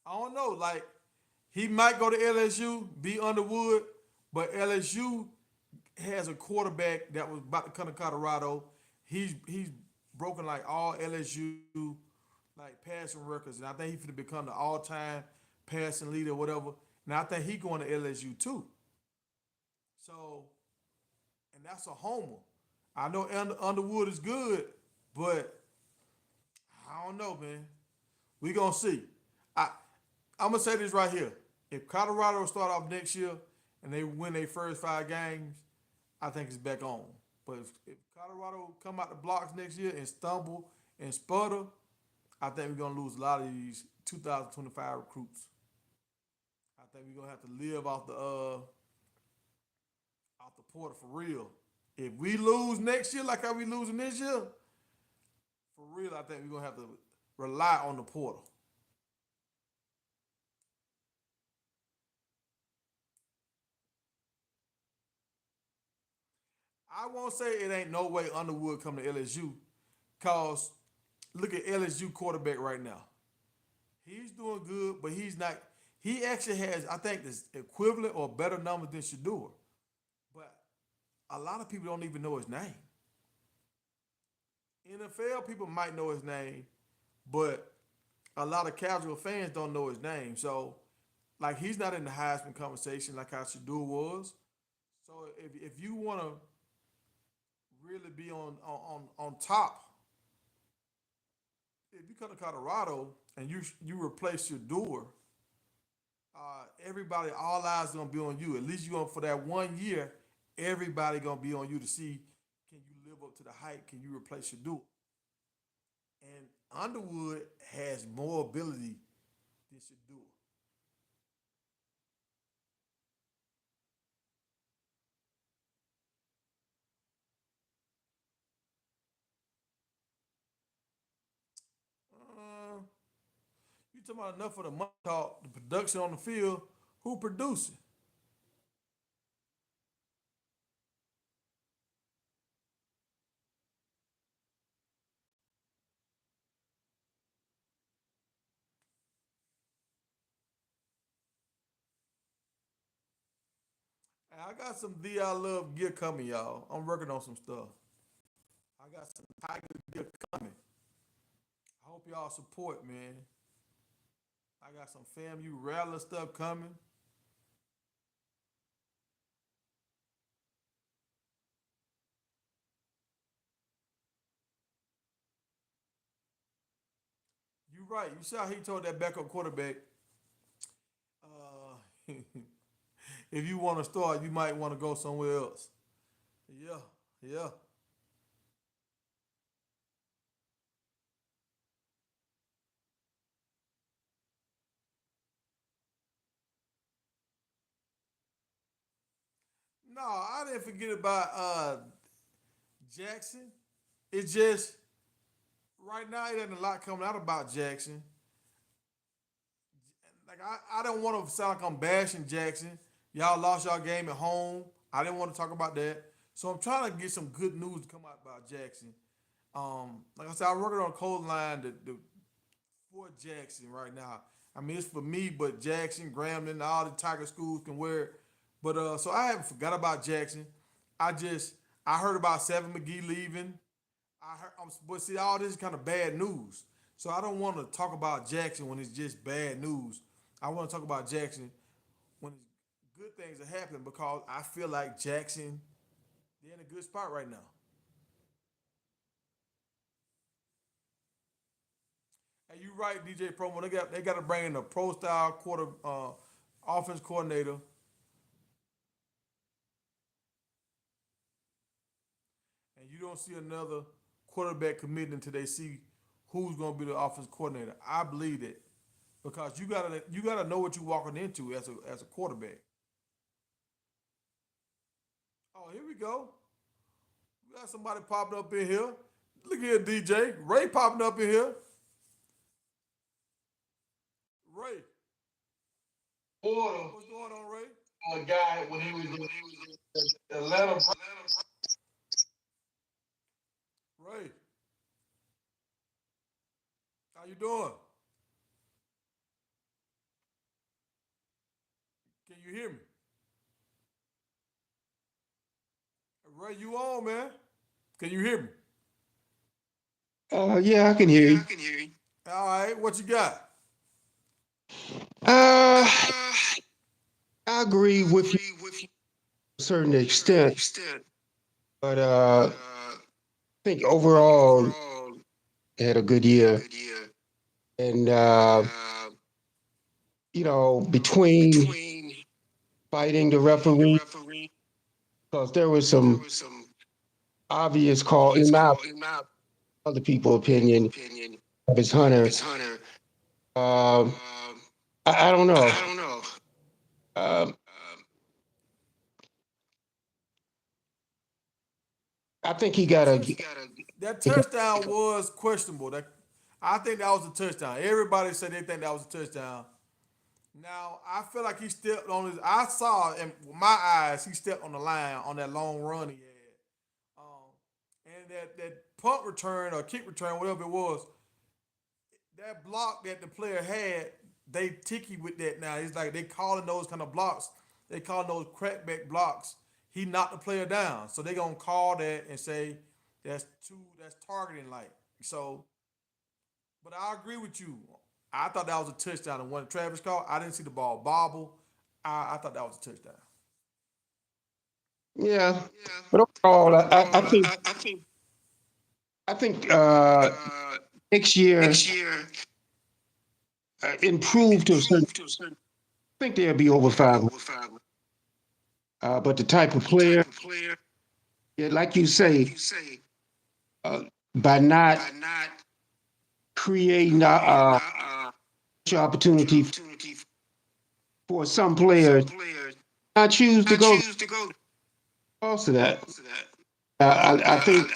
I don't know. Like he might go to LSU, be Underwood, but LSU has a quarterback that was about to come to Colorado. He's broken like all LSU like passing records, and I think he's going to become the all time passing leader, or whatever. And I think he going to LSU too. So, and that's a homer. I know Underwood is good, but I don't know, man. We gonna see. I I'm gonna say this right here. If Colorado start off next year and they win their first 5 games, I think it's back on. But if Colorado come out the blocks next year and stumble and sputter, I think we're gonna lose a lot of these 2025 recruits. I think we're gonna have to live off the portal for real. If we lose next year like how we losing this year, for real, I think we're gonna have to rely on the portal. I won't say it ain't no way Underwood come to LSU, cause look at LSU quarterback right now. He's doing good, but he's not. He actually has, I think, this equivalent or better numbers than Shador. But a lot of people don't even know his name. NFL people might know his name, but a lot of casual fans don't know his name. So, like, he's not in the Heisman conversation like how Shador was. So, if you want to really be on top, if you come to Colorado and you replace your door, everybody, all eyes gonna be on you. At least you going for that 1 year. Everybody gonna be on you to see can you live up to the hype? Can you replace your door? And Underwood has more ability than should. talking about enough of the money talk, the production on the field. Who producing? I got some DI Love gear coming, y'all. I'm working on some stuff. I got some Tiger gear coming. I hope y'all support, man. I got some FAMU Rattler stuff coming. You right. You saw he told that backup quarterback, uh, if you want to start, you might want to go somewhere else. Yeah, yeah. No, I didn't forget about Jackson. It's just right now it ain't a lot coming out about Jackson. Like I don't want to sound like I'm bashing Jackson. Y'all lost y'all game at home. I didn't want to talk about that. So I'm trying to get some good news to come out about Jackson. Like I said, I'm working on a code line for Jackson right now. I mean, it's for me, but Jackson, Grambling, all the Tiger schools can wear it. But so I haven't forgot about Jackson. I just I heard about Seven McGee leaving. But see, all this is kind of bad news. So I don't want to talk about Jackson when it's just bad news. I want to talk about Jackson when good things are happening because I feel like Jackson they're in a good spot right now. And you right, DJ Promo. They got to bring in a pro style offense coordinator, and you don't see another quarterback committing until they see who's going to be the offense coordinator. I believe that because you gotta know what you're walking into as a quarterback. Oh, here we go. We got somebody popping up in here. Look here, DJ Ray popping up in here. Ray, Boulder, what's going on, Ray? a guy when he was in Atlanta. Ray, how you doing? Can you hear me? Ray, you on, man? Can you hear me? Yeah, I can hear you. All right, what you got? Uh, I agree with you to a certain extent, but I think overall they had a good year. And between fighting the referee, because there was some obvious call, in my other people opinion, of his Hunter. Um, I don't know. Um, I think he That got a. touch, that touchdown was questionable. I think that was a touchdown. Everybody said they think that was a touchdown. Now I feel like he stepped on his. I saw in my eyes he stepped on the line on that long run he had. And that punt return or kick return, whatever it was, that block that the player had, they ticky with that now. It's like they calling those kind of blocks. They calling those crackback blocks. He knocked the player down, so they gonna call that and say that's targeting like. So, but I agree with you. I thought that was a touchdown. And when Travis called, I didn't see the ball bobble. I thought that was a touchdown. Yeah, but overall, I think next year improved to a certain. I think they'll be over 500. But the type of player, yeah, like you say, uh, by not creating opportunity for some players, I choose to go because of that. I think,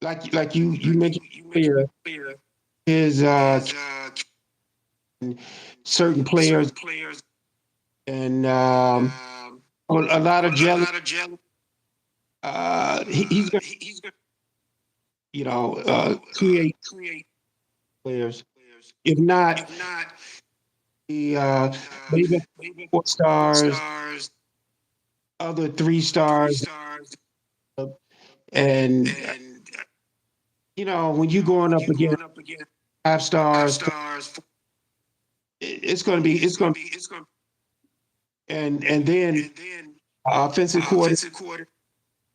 like you mentioned earlier, his certain players and a lot of jelly. He's going to, create players. If not, the maybe 4 stars, other 3 stars, and when you're going up against 5 stars, it's going to, and then offensive coordinator.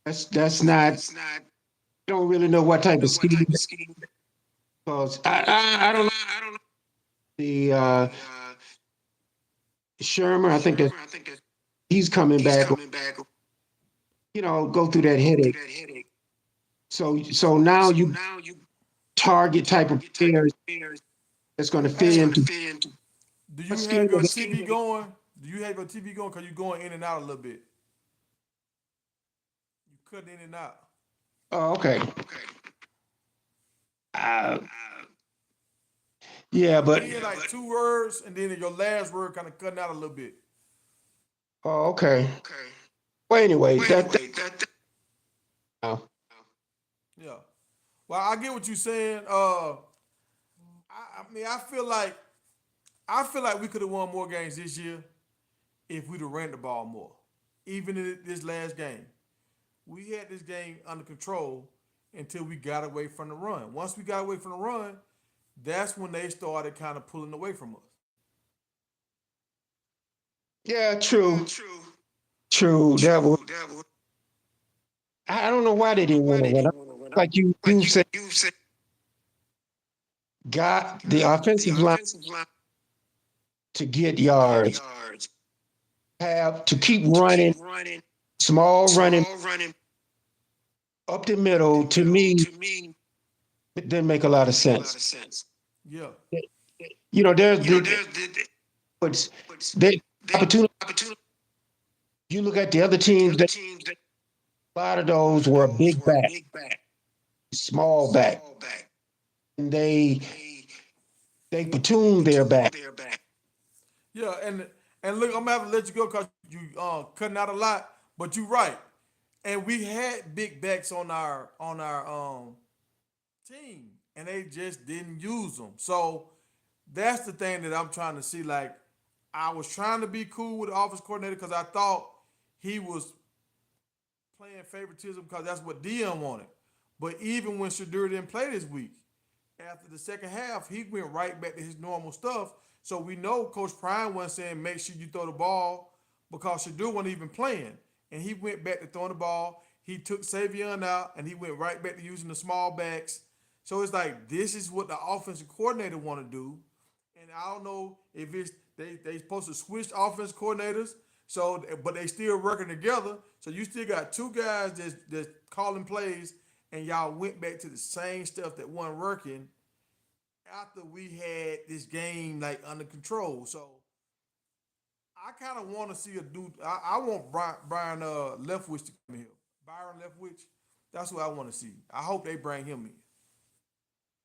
That's not. You don't really know what type of scheme because I don't know the Shermer. I think that he's coming back. Go through that headache. So now you target type of players that's going to fit Hey, into do what you scheme have of your the. TV going? Do you have your TV going? Cause you're going in and out a little bit. You cutting in and out. Oh, okay. Uh, yeah, You but in like 2 words, and then your last word kind of cutting out a little bit. oh, okay. Well, anyway, uh, Yeah. Well, I get what you're saying. I mean, I feel like we could have won more games this year if we'd have ran the ball more. Even in this last game, we had this game under control until we got away from the run. Once we got away from the run, that's when they started kind of pulling away from us. yeah, true. That was. I don't know why they didn't want to run. Like you said, got the offensive line to get yards, have to keep running, small running up the middle. To me, it didn't make a lot of sense. Yeah. There's what's the opportunity. You look at the other teams, that a lot of those were big back, small back, and they platoon their back. Yeah, and look, I'm gonna have to let you go because you cutting out a lot, but you're right. And we had big backs on our team, and they just didn't use them. So that's the thing that I'm trying to see. Like, I was trying to be cool with the office coordinator because I thought he was playing favoritism because that's what Dion wanted. But even when Shadur didn't play this week, after the second half, he went right back to his normal stuff. So we know Coach Prime wasn't saying make sure you throw the ball because Shadur wasn't even playing. And he went back to throwing the ball. He took Savion out and he went right back to using the small backs. So it's like this is what the offensive coordinator want to do. And I don't know if it's they supposed to switch offense coordinators. So but they still working together. So you still got two guys that's calling plays and y'all went back to the same stuff that wasn't working after we had this game like under control. So I kind of want to see a dude. I want Brian Leftwich to come here. Byron Leftwich. That's what I want to see. I hope they bring him in.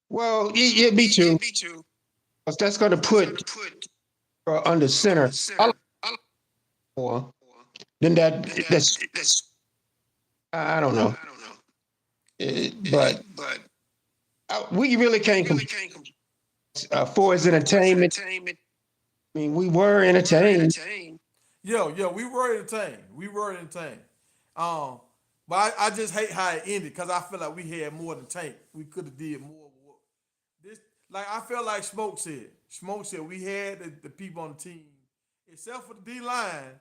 Well, yeah, me too. 'Cause that's going to put under center a lot more than that. I don't know. But we really can't for his entertainment. I mean, we were entertained. Yeah, we were entertained. We were entertained. Um, but I just hate how it ended because I feel like we had more than Tank. We could have did more. This like I felt like Smoke said. Smoke said we had the people on the team, except for the D line.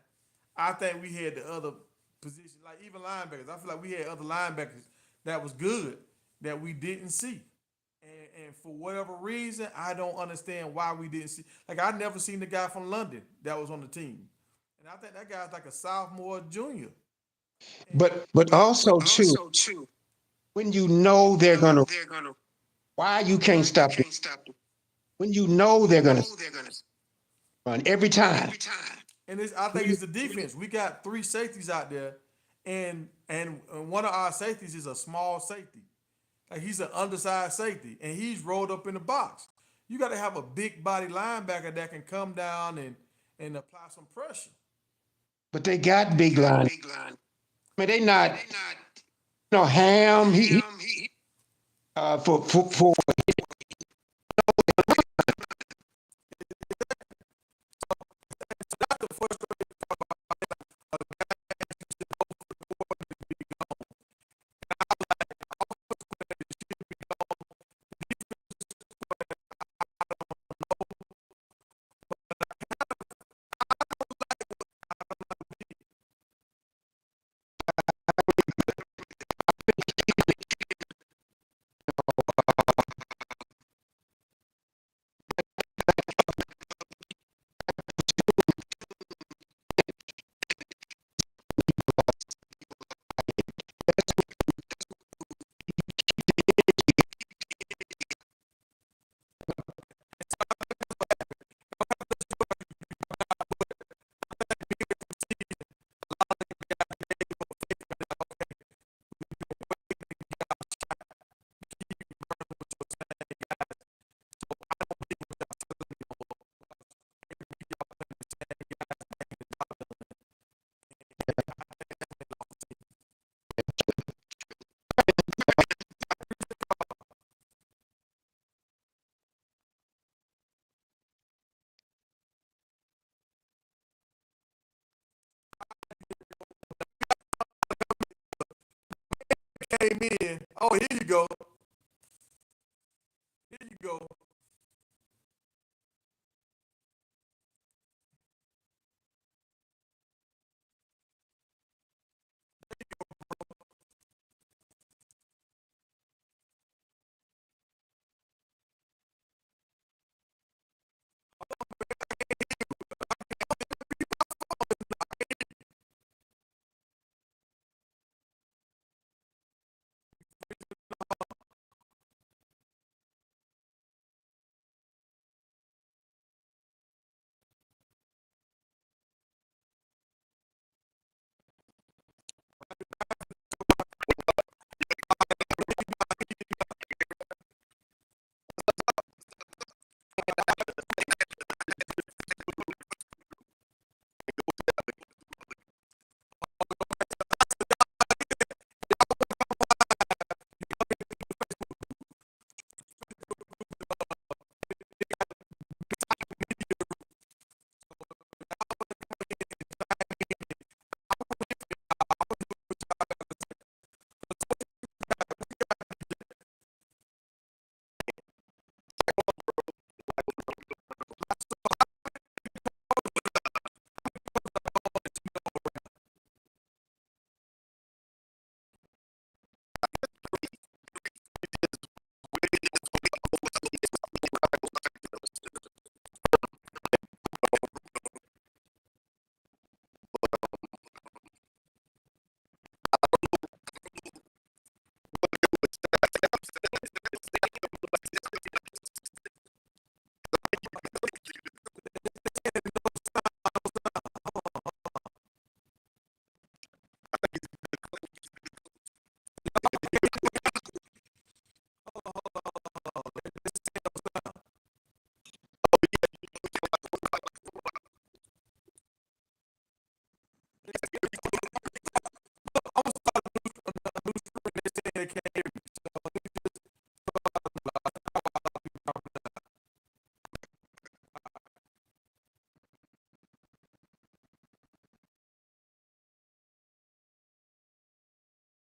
I think we had the other positions, like even linebackers. I feel like we had other linebackers that was good that we didn't see. And for whatever reason, I don't understand why we didn't see. Like I never seen the guy from London that was on the team, and I think that guy's like a sophomore, junior. And But also too, when you know they're gonna, why you can't stop them? When you know they're gonna run every time. I think it's the defense. We got three safeties out there, and one of our safeties is a small safety. Like he's an undersized safety, and he's rolled up in the box. You got to have a big body linebacker that can come down and apply some pressure. But they got big line. I mean, they not, Ham, for That's the frustrating came in. Oh, here you go.